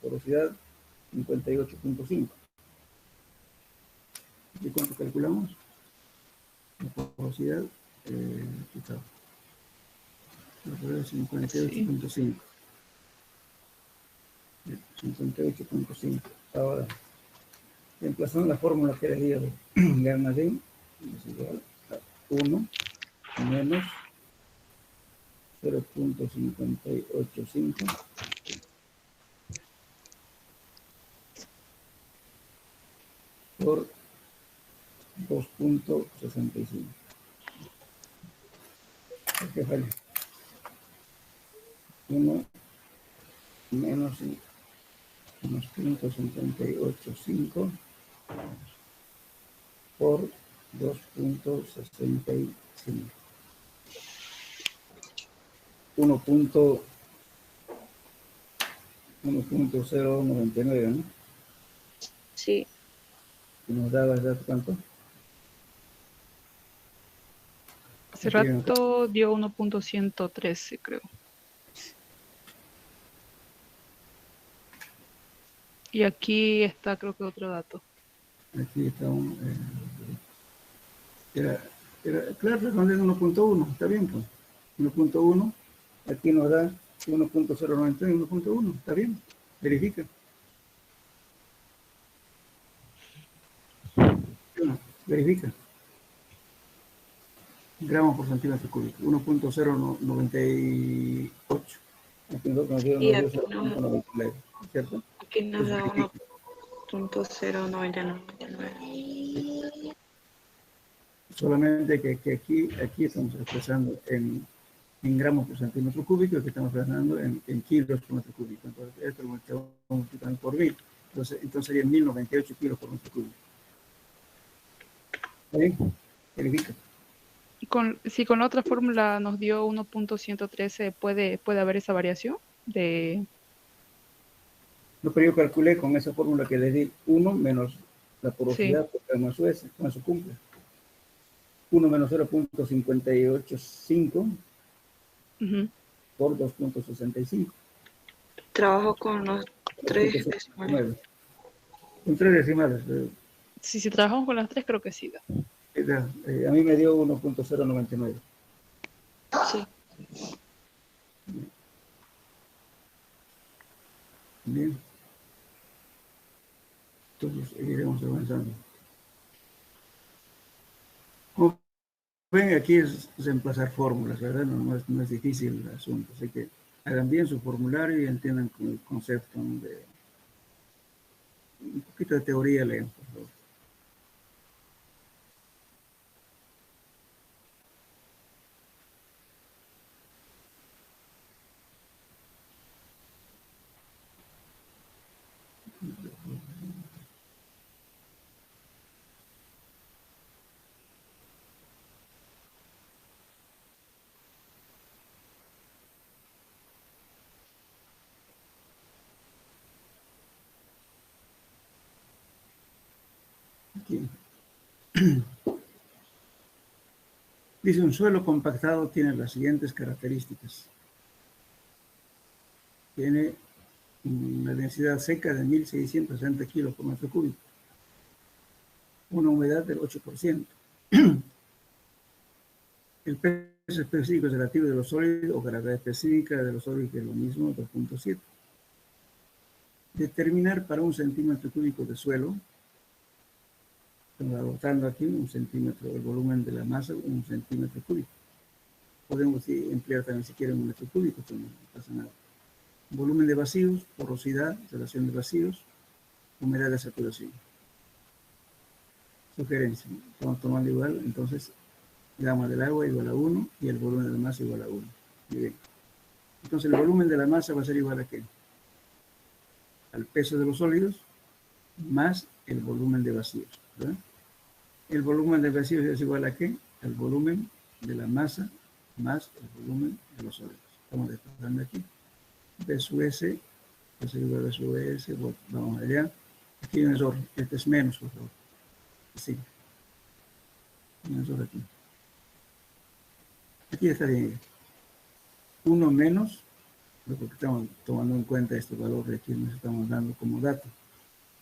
porosidad 58.5. ¿Y cuánto calculamos? La porosidad, aquí está. La porosidad 58.5. 58.5. Ahora, reemplazando la fórmula que les dio de gamma D, es igual a 1 menos 0.585 por 2.65. ¿Qué falla? 1 menos 0.585 por 2.65. 1.099, ¿no? Sí. Y nos daba ya cuánto. Hace rato dio 1.113, creo. Y aquí está, creo que otro dato. Aquí está claro, redondeo 1.1, está bien, pues. 1.1, aquí nos da 1.091, 1.1, está bien, verifica. Verifica. Gramos por centímetro cúbico, 1.098. Aquí nosotros nos dio 0.99, ¿cierto? Aquí nos da Entonces, 1.09999. solamente que aquí estamos expresando en gramos por centímetro cúbico, que estamos expresando en kilos por metro cúbico. Entonces, esto lo estamos multiplicando por 1000. Entonces serían 1098 kilos por metro cúbico. ¿Está bien? Verifica. Si con la otra fórmula nos dio 1.113, ¿puede haber esa variación? No, pero yo calculé con esa fórmula que le di 1 menos la porosidad por gamma su S, con eso cumple. 1 menos 0.585 por 2.65. Trabajo con los 3 decimales. Con 3 decimales. Si trabajamos con las 3, creo que sí. A mí me dio 1.099. Sí. Bien. Entonces seguiremos avanzando. Como ven, aquí es reemplazar fórmulas, ¿verdad? No es difícil el asunto. Así que hagan bien su formulario y entiendan el concepto de un poquito de teoría, lean, por favor. Aquí. Dice, un suelo compactado tiene las siguientes características. Tiene una densidad seca de 1.660 kilos por metro cúbico. Una humedad del 8%. El peso específico es relativo de los sólidos o gravedad específica de los sólidos, que es lo mismo, 2.7. Determinar para un centímetro cúbico de suelo Estamos agotando aquí 1 centímetro, el volumen de la masa, 1 centímetro cúbico. Podemos emplear también si quieren 1 metro cúbico, no pasa nada. Volumen de vacíos, porosidad, relación de vacíos, humedad de saturación. Sugerencia, estamos tomando igual, entonces gamma del agua igual a 1 y el volumen de la masa igual a 1. Muy bien. Entonces el volumen de la masa va a ser igual a ¿qué? Al peso de los sólidos más el volumen de vacíos, ¿verdad? El volumen de vacíos es igual a ¿qué? Al volumen de la masa más el volumen de los sólidos. Estamos desplazando aquí. B sub S, va a ser igual a B sub S, bueno, vamos allá. Aquí hay un error, este es menos, por favor. Sí. Hay un error aquí. Aquí está bien. 1 menos, porque estamos tomando en cuenta este valor de aquí, nos estamos dando como dato.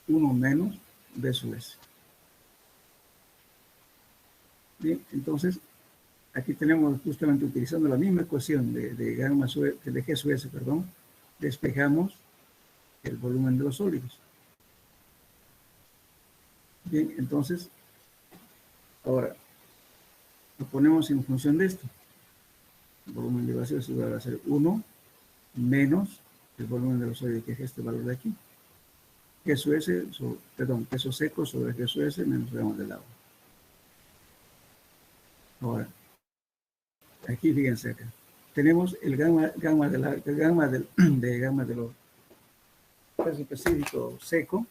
1 menos B sub S. Bien, entonces, aquí tenemos justamente utilizando la misma ecuación de gamma sub, de G sub S, perdón, despejamos el volumen de los sólidos. Bien, entonces, ahora, lo ponemos en función de esto. El volumen de vacío va a ser 1 menos el volumen de los sólidos, que es este valor de aquí. G sub S, perdón, peso seco sobre G sub S menos gramos del agua. Ahora, aquí fíjense acá. Tenemos el gamma de los peso específico seco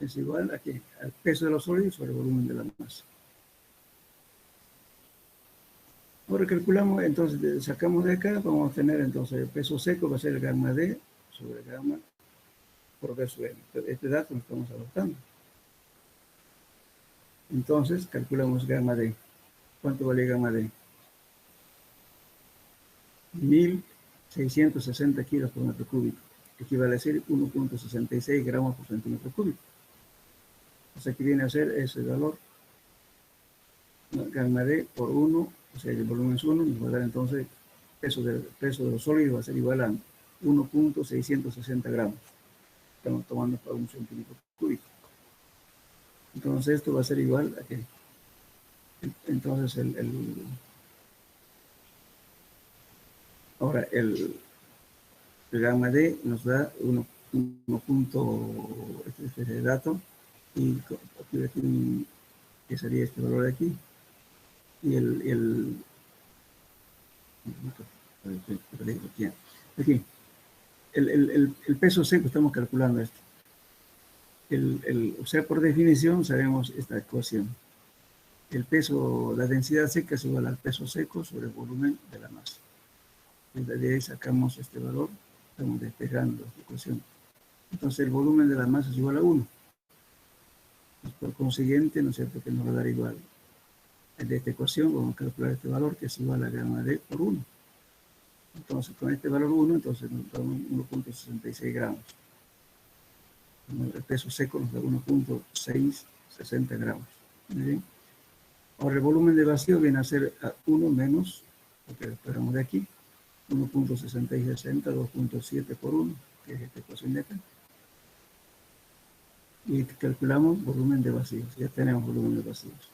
es igual aquí al peso de los sólidos sobre el volumen de la masa. Ahora calculamos, entonces sacamos de acá, vamos a tener entonces el peso seco va a ser el gamma D sobre gamma por B sub M. Este dato lo estamos adoptando. Entonces calculamos gamma D. ¿Cuánto vale gamma D? 1660 kilos por metro cúbico. Equivale a decir 1.66 gramos por centímetro cúbico. O sea que viene a ser ese valor, gamma D por 1, o sea el volumen es 1, nos va a dar entonces peso de los sólidos va a ser igual a 1.660 gramos. Estamos tomando para 1 centímetro cúbico. Entonces esto va a ser igual a que, entonces ahora el gamma D nos da 1 este es el dato, y aquí, que sería este valor de aquí, y aquí, el peso seco, estamos calculando esto. O sea, por definición sabemos esta ecuación. El peso, la densidad seca es igual al peso seco sobre el volumen de la masa. De ahí sacamos este valor, estamos despejando esta ecuación. Entonces el volumen de la masa es igual a 1. Pues por consiguiente, ¿no es cierto?, que nos va a dar igual. De esta ecuación vamos a calcular este valor, que es igual a gamma D por 1. Entonces con este valor 1, entonces nos da 1.66 gramos. El peso seco nos da 1.660 gramos. Muy bien. Ahora el volumen de vacío viene a ser 1 menos, lo que esperamos de aquí, 1.6660, 2.7 por 1, que es esta ecuación de acá. Y calculamos volumen de vacíos. Ya tenemos volumen de vacíos.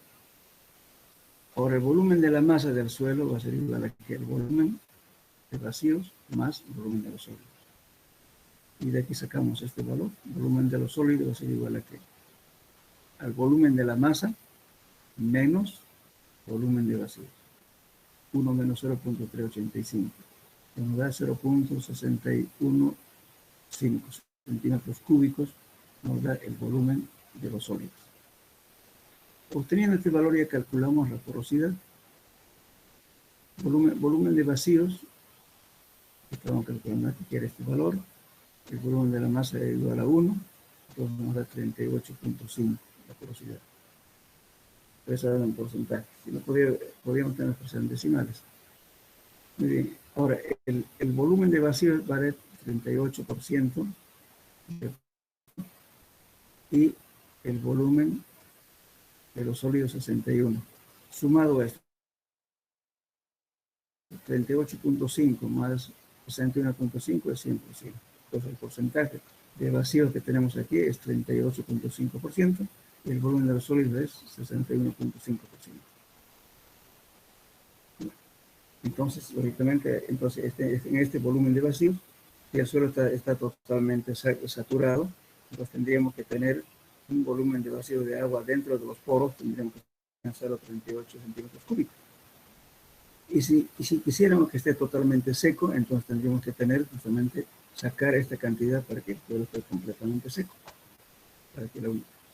Ahora el volumen de la masa del suelo va a ser igual a que el volumen de vacíos más el volumen de los sólidos. Y de aquí sacamos este valor. El volumen de los sólidos va a ser igual a que al volumen de la masa menos volumen de vacíos. 1 menos 0.385. Que nos da 0.615 centímetros cúbicos. Nos da el volumen de los sólidos. Obteniendo este valor ya calculamos la porosidad. Volumen de vacíos. Estamos calculando aquí que era este valor. El volumen de la masa es igual a 1. Entonces nos da 38.5 la porosidad. Eso es un porcentaje. Si no podríamos tener expresiones decimales. Muy bien. Ahora, el volumen de vacíos vale 38%. Y el volumen de los sólidos 61. Sumado a esto, 38.5 más 61.5 es 100%. Entonces el porcentaje de vacíos que tenemos aquí es 38.5%. y el volumen de los sólidos es 61.5%. Entonces, lógicamente, en este volumen de vacíos, si el suelo está totalmente saturado, entonces tendríamos que tener un volumen de vacío de agua dentro de los poros, tendríamos que alcanzar los 38 centímetros cúbicos. Y si quisiéramos que esté totalmente seco, entonces tendríamos que tener justamente sacar esta cantidad para que el suelo esté completamente seco,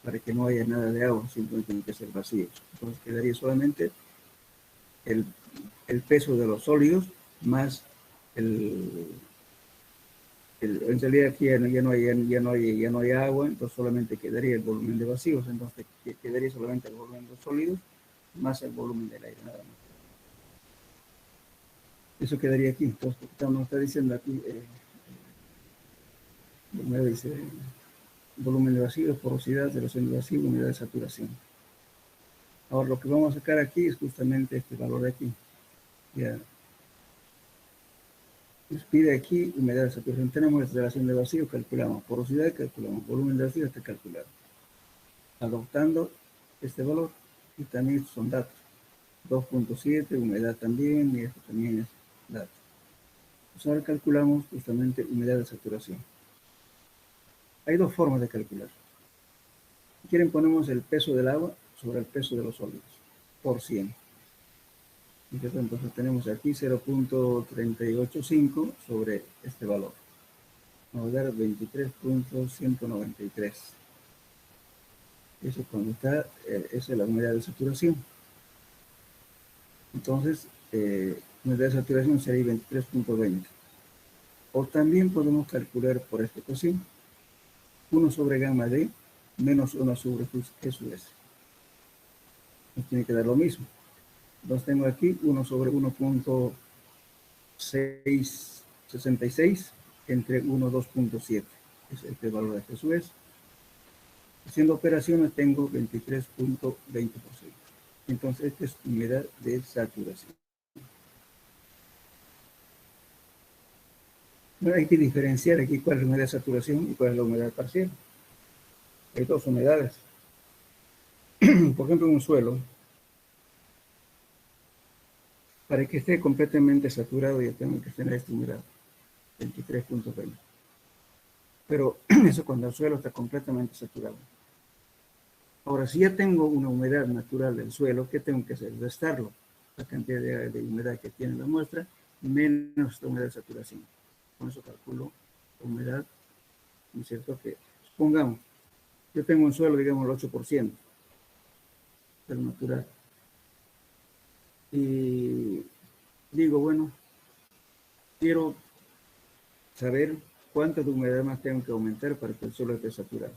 para que no haya nada de agua, simplemente tiene que ser vacío. Entonces quedaría solamente el peso de los sólidos más en realidad aquí ya no hay agua, entonces solamente quedaría el volumen de vacíos, entonces quedaría solamente el volumen de los sólidos más el volumen del aire, nada más. Eso quedaría aquí. Entonces, nos está diciendo aquí, me dice volumen de vacío, porosidad, relación de vacío, unidad de saturación. Ahora, lo que vamos a sacar aquí es justamente este valor de aquí. Ya. Nos pide aquí humedad de saturación. Tenemos relación de vacío, calculamos. Porosidad, calculamos. Volumen de vacío está calculado. Adoptando este valor, y también estos son datos. 2.7, humedad también, y esto también es datos. Pues ahora calculamos justamente humedad de saturación. Hay dos formas de calcular. Si quieren, ponemos el peso del agua sobre el peso de los sólidos, por 100. Entonces tenemos aquí 0.385 sobre este valor. Vamos a dar 23.193. Eso cuando está, esa es la humedad de saturación. Entonces, humedad de saturación sería 23.20. O también podemos calcular por esta ecuación 1 sobre gamma D menos 1 sobre Q sub S. Nos tiene que dar lo mismo. Entonces tengo aquí 1 sobre 1.666 entre 1, 2.7. Es este valor de Q sub S. Haciendo operaciones tengo 23.20%. Entonces esta es humedad de saturación. Bueno, hay que diferenciar aquí cuál es la humedad de saturación y cuál es la humedad parcial. Hay dos humedades. Por ejemplo, en un suelo, para que esté completamente saturado ya tengo que tener esta humedad, 23.20. Pero eso cuando el suelo está completamente saturado. Ahora, si ya tengo una humedad natural del suelo, ¿qué tengo que hacer? Restarlo, la cantidad de humedad que tiene la muestra, menos la humedad de saturación. Con eso calculo la humedad, ¿no es cierto? Que supongamos, yo tengo un suelo, digamos, el 8% del natural. Y digo, bueno, quiero saber cuánta de humedad más tengo que aumentar para que el suelo esté saturado.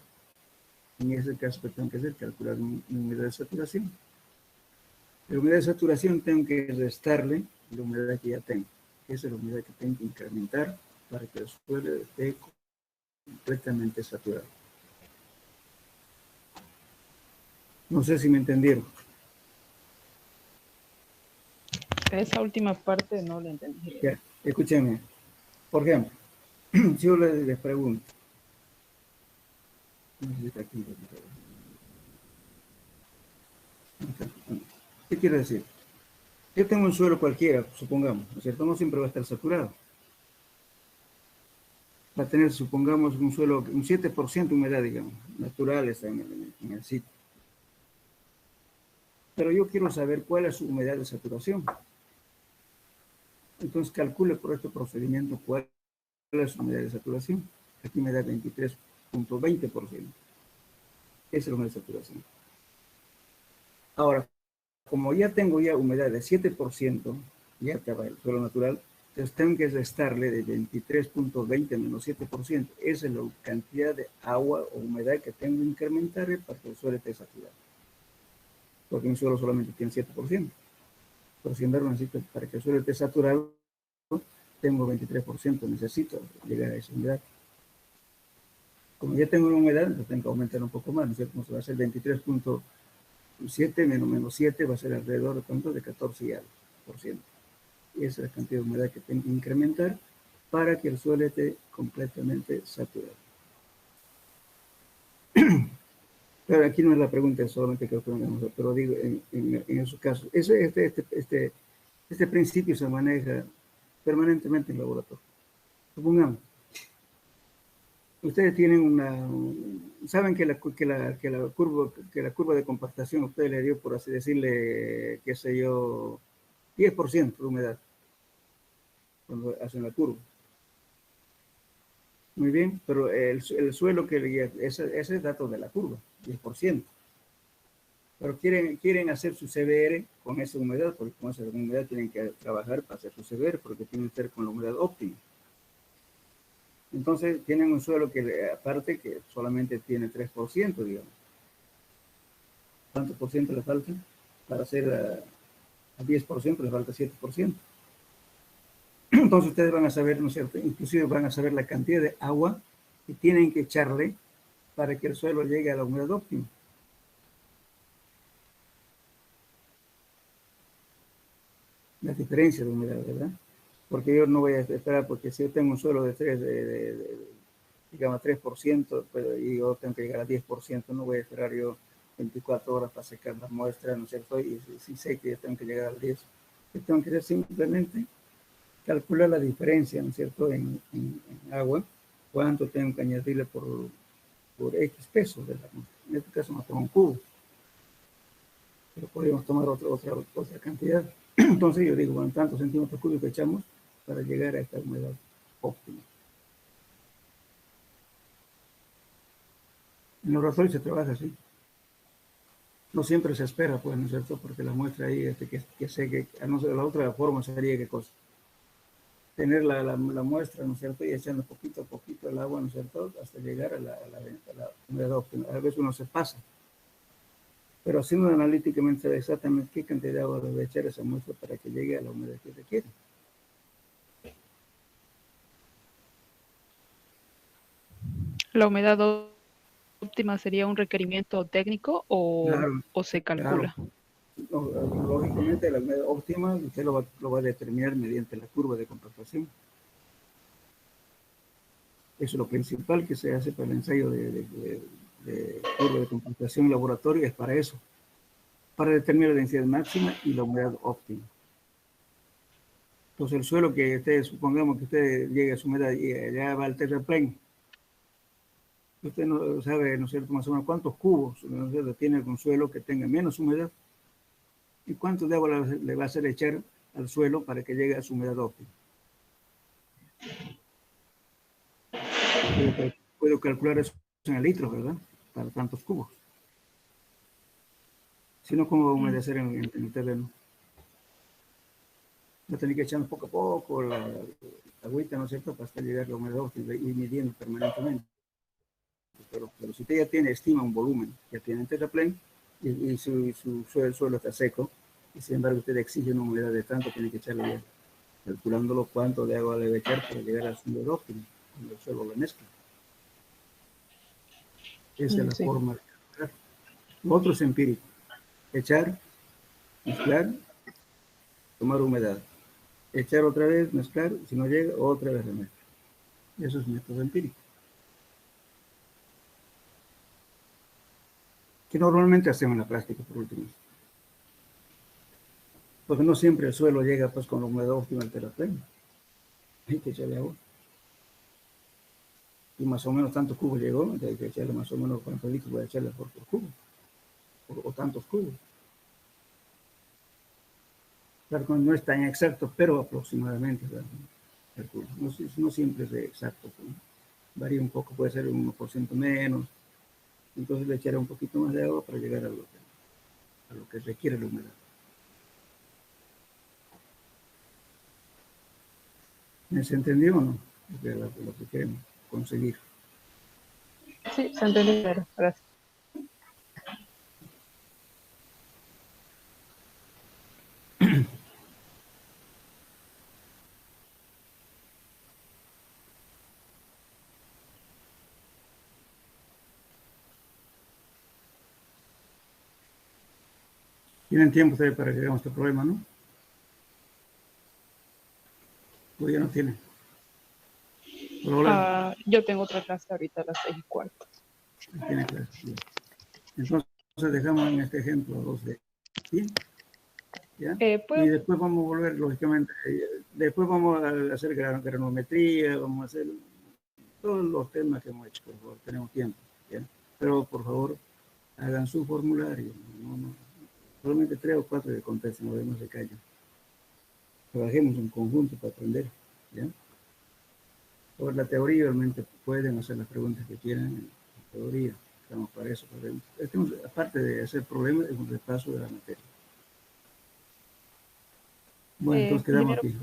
En ese caso, ¿qué tengo que hacer? Calcular mi humedad de saturación. La humedad de saturación tengo que restarle la humedad que ya tengo. Esa es la humedad que tengo que incrementar para que el suelo esté completamente saturado. No sé si me entendieron. Esa última parte no la entendí. Ya, escúchenme. Por ejemplo, si yo les pregunto, ¿qué quiere decir? Yo tengo un suelo cualquiera, supongamos, ¿no es cierto? No siempre va a estar saturado. Va a tener, supongamos, un suelo, un 7% de humedad, digamos, natural está en el sitio. Pero yo quiero saber cuál es su humedad de saturación. Entonces calcule por este procedimiento cuál es su humedad de saturación. Aquí me da 23.20%. Esa es la humedad de saturación. Ahora, como ya tengo humedad de 7%, ya estaba el suelo natural, entonces tengo que restarle de 23.20 menos 7%. Esa es la cantidad de agua o humedad que tengo que incrementar para que el suelo esté saturado. Porque mi suelo solamente tiene 7%. Pero sin embargo, necesito, para que el suelo esté saturado, tengo 23%, necesito llegar a esa humedad. Como ya tengo una humedad, entonces tengo que aumentar un poco más, ¿no es cierto? Entonces va a ser 23.7 menos 7 va a ser alrededor de ¿cuánto? De 14 y algo por ciento. Y esa es la cantidad de humedad que tengo que incrementar para que el suelo esté completamente saturado. Pero aquí no es la pregunta, es solamente que pero digo, en su caso, este principio se maneja permanentemente en el laboratorio. Supongamos, ustedes tienen saben que la curva de compactación usted le dio, por así decirle, qué sé yo, 10% de humedad cuando hacen la curva. Muy bien, pero el suelo que ese es dato de la curva, 10%. Pero quieren hacer su CBR con esa humedad, porque con esa humedad tienen que trabajar para hacer su CBR, porque tienen que ser con la humedad óptima. Entonces tienen un suelo que aparte que solamente tiene 3%, digamos. ¿Cuánto por ciento le falta? Para hacer a 10% le falta 7%. Entonces ustedes van a saber, ¿no es cierto? Inclusive van a saber la cantidad de agua que tienen que echarle para que el suelo llegue a la humedad óptima. La diferencia de humedad, ¿verdad? Porque yo no voy a esperar, porque si yo tengo un suelo de digamos 3%, y yo tengo que llegar a 10%, no voy a esperar yo 24 horas para secar la muestra, ¿no es cierto? Y si sé que yo tengo que llegar al 10%, yo tengo que hacer simplemente calcular la diferencia, ¿no es cierto?, en agua, cuánto tengo que añadirle por X peso de la muestra. En este caso no tomo un cubo, pero podríamos tomar otra cantidad. Entonces yo digo, bueno, tantos centímetros cúbicos echamos para llegar a esta humedad óptima. En los laboratorios se trabaja así. No siempre se espera, pues, ¿no es cierto? Porque la muestra ahí, que sé que, no sé, la otra forma sería qué cosa. Tener la muestra, ¿no es cierto? Y echando poquito a poquito el agua, ¿no es cierto? Hasta llegar a la humedad óptima. A veces uno se pasa. Pero haciendo analíticamente sabe exactamente qué cantidad de agua debe echar esa muestra para que llegue a la humedad que requiere. ¿La humedad óptima sería un requerimiento técnico Claro, o se calcula? claro. Lógicamente la humedad óptima usted lo va a determinar mediante la curva de compactación. Eso es lo principal que se hace para el ensayo de curva de compactación en laboratorio, es para eso, para determinar la densidad máxima y la humedad óptima. Entonces el suelo que supongamos que usted llegue a su humedad y ya va al terraplén, usted no sabe, ¿no es cierto?, más o menos cuántos cubos, ¿no es cierto?, tiene algún suelo que tenga menos humedad y cuánto de agua le va a hacer echar al suelo para que llegue a su humedad óptima. Puedo calcular eso en litros, ¿verdad?, para tantos cubos. Si no, ¿cómo va a humedecer en el terreno? Va a tener que echar poco a poco la agüita, ¿no es cierto?, para hasta llegar a la humedad óptima y midiendo permanentemente. Pero si usted ya estima un volumen, ya tiene el terraplén y su suelo está seco, y sin embargo usted exige una humedad de tanto, tiene que echarle ya, calculándolo cuánto de agua le debe echar para llegar a su humedad óptima, cuando el suelo lo mezcla. Esa es la forma de calcular. Lo otro es empírico. Echar, mezclar, tomar humedad. Echar otra vez, mezclar, si no llega, otra vez remezclar. Eso es método empírico. Que normalmente hacemos en la práctica, por último. Porque no siempre el suelo llega pues con la humedad óptima al terraplén. Hay que echarle agua. Y más o menos tantos cubos llegó, entonces hay que echarle más o menos cuántos litros voy a echarle por cubo. O tantos cubos. Claro, no es tan exacto, pero aproximadamente el cubo. No siempre es exacto. ¿No? Varía un poco, puede ser un 1% menos. Entonces le echaré un poquito más de agua para llegar a lo que requiere la humedad. ¿Se entendió o no? Lo que queremos conseguir. Sí, se entendió, claro. Gracias. ¿Tienen tiempo ustedes para que hagamos este problema, no? ¿O ya no tienen? Yo tengo otra clase ahorita a las 6:15. Tiene clase. Entonces dejamos en este ejemplo 2D. ¿Sí? ¿Ya? ¿puedo? Y después vamos a volver, lógicamente, después vamos a hacer granometría, vamos a hacer todos los temas que hemos hecho, por favor, tenemos tiempo. ¿Ya? Pero por favor, hagan su formulario. Solamente 3 o 4 que contesten, los demás se callan. Trabajemos en conjunto para aprender. ¿Ya? Por la teoría, realmente pueden hacer las preguntas que quieran en teoría. Estamos para eso. Aparte de hacer problemas, es un repaso de la materia. Bueno, entonces quedamos aquí.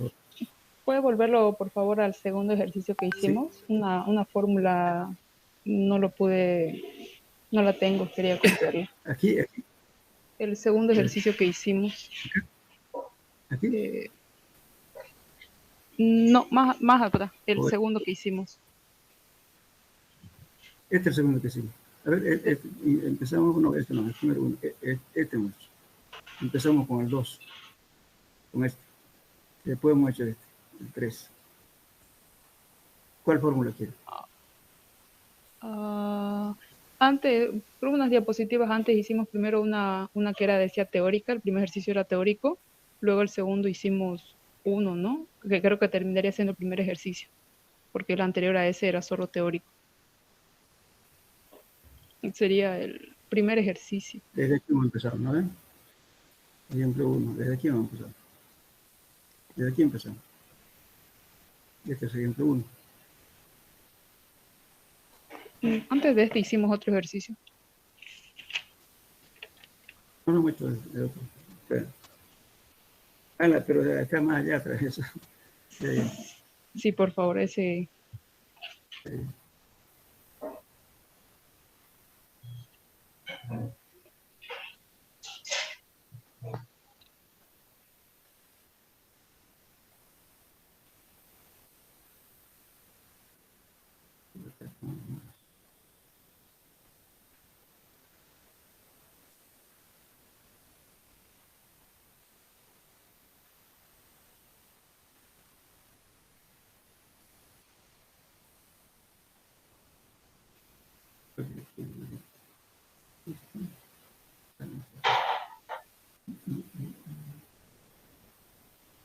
¿Puede volverlo, por favor, al segundo ejercicio que hicimos? Sí. Una fórmula, no la tengo, quería copiarla. Aquí. El segundo ejercicio que hicimos. ¿Aquí? No, más atrás, el segundo que hicimos. Este es el segundo que hicimos. A ver, empezamos, no, este no, el primero uno, este no. Empezamos con el 2, con este. Después hemos hecho este, el 3. ¿Cuál fórmula quiere? Antes, por unas diapositivas antes hicimos primero una que decía teórica, el primer ejercicio era teórico, luego el segundo hicimos uno, ¿no? Que creo que terminaría siendo el primer ejercicio, porque el anterior a ese era solo teórico. Sería el primer ejercicio. Desde aquí vamos a empezar, ¿no? Ejemplo 1, desde aquí vamos a empezar. Desde aquí empezamos. Este es el ejemplo 1. Antes de este hicimos otro ejercicio. No hemos hecho el otro. Pero acá más allá atrás eso. Sí, por favor, ese.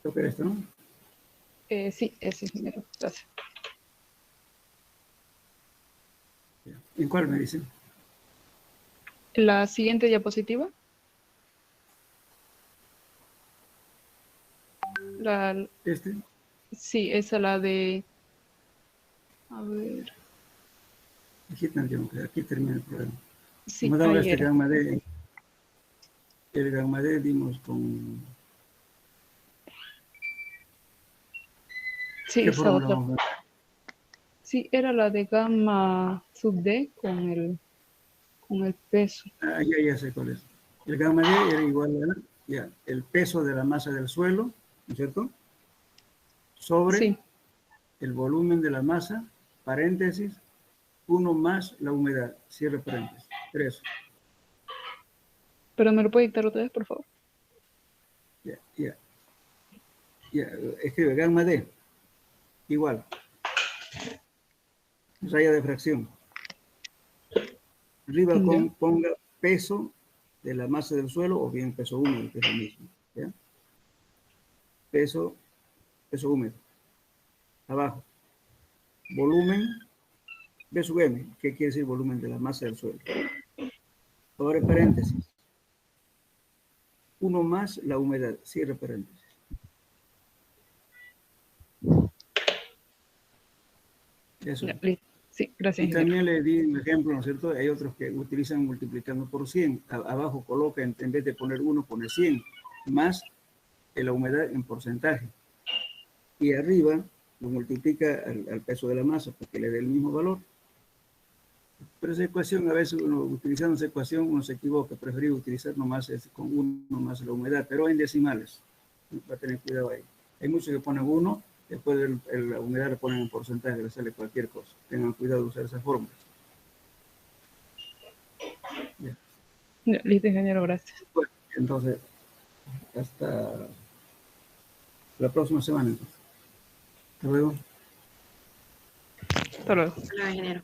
¿Toca esto, no? Sí, ese es primero. Gracias. ¿En cuál me dicen? La siguiente diapositiva. ¿Este? Sí, esa la de... A ver... Aquí termina el problema. Sí, Hemos dado este gamma D. El gamma D dimos con... Sí, esa otra. Sí, era la de gamma sub D con el peso. Ya sé cuál es. El gamma D era igual a el peso de la masa del suelo, ¿no es cierto? Sobre el volumen de la masa, paréntesis, 1 más la humedad, cierre paréntesis, 3. ¿Pero me lo puede dictar otra vez, por favor? Ya. Escribe gamma D, igual. Raya de fracción. Arriba ponga peso de la masa del suelo o bien peso húmedo, que es lo mismo. ¿Ya? Peso húmedo. Abajo. Volumen B sub M. ¿Qué quiere decir volumen de la masa del suelo? Abre paréntesis. 1 más la humedad. Cierre paréntesis. Eso. Sí, gracias. Y también le di un ejemplo, ¿no es cierto? Hay otros que utilizan multiplicando por 100. Abajo coloca, en vez de poner 1, pone 100, más la humedad en porcentaje. Y arriba lo multiplica al peso de la masa, porque le dé el mismo valor. Pero esa ecuación, a veces utilizando esa ecuación, uno se equivoca. Preferí utilizar nomás con 1 más la humedad, pero en decimales. Va a tener cuidado ahí. Hay muchos que ponen 1. Después de la humedad le ponen en porcentaje, le sale cualquier cosa. Tengan cuidado de usar esa fórmula. Listo, ingeniero, gracias. Bueno, entonces, hasta la próxima semana. Entonces. Hasta luego. Hasta luego. Hola, ingeniero.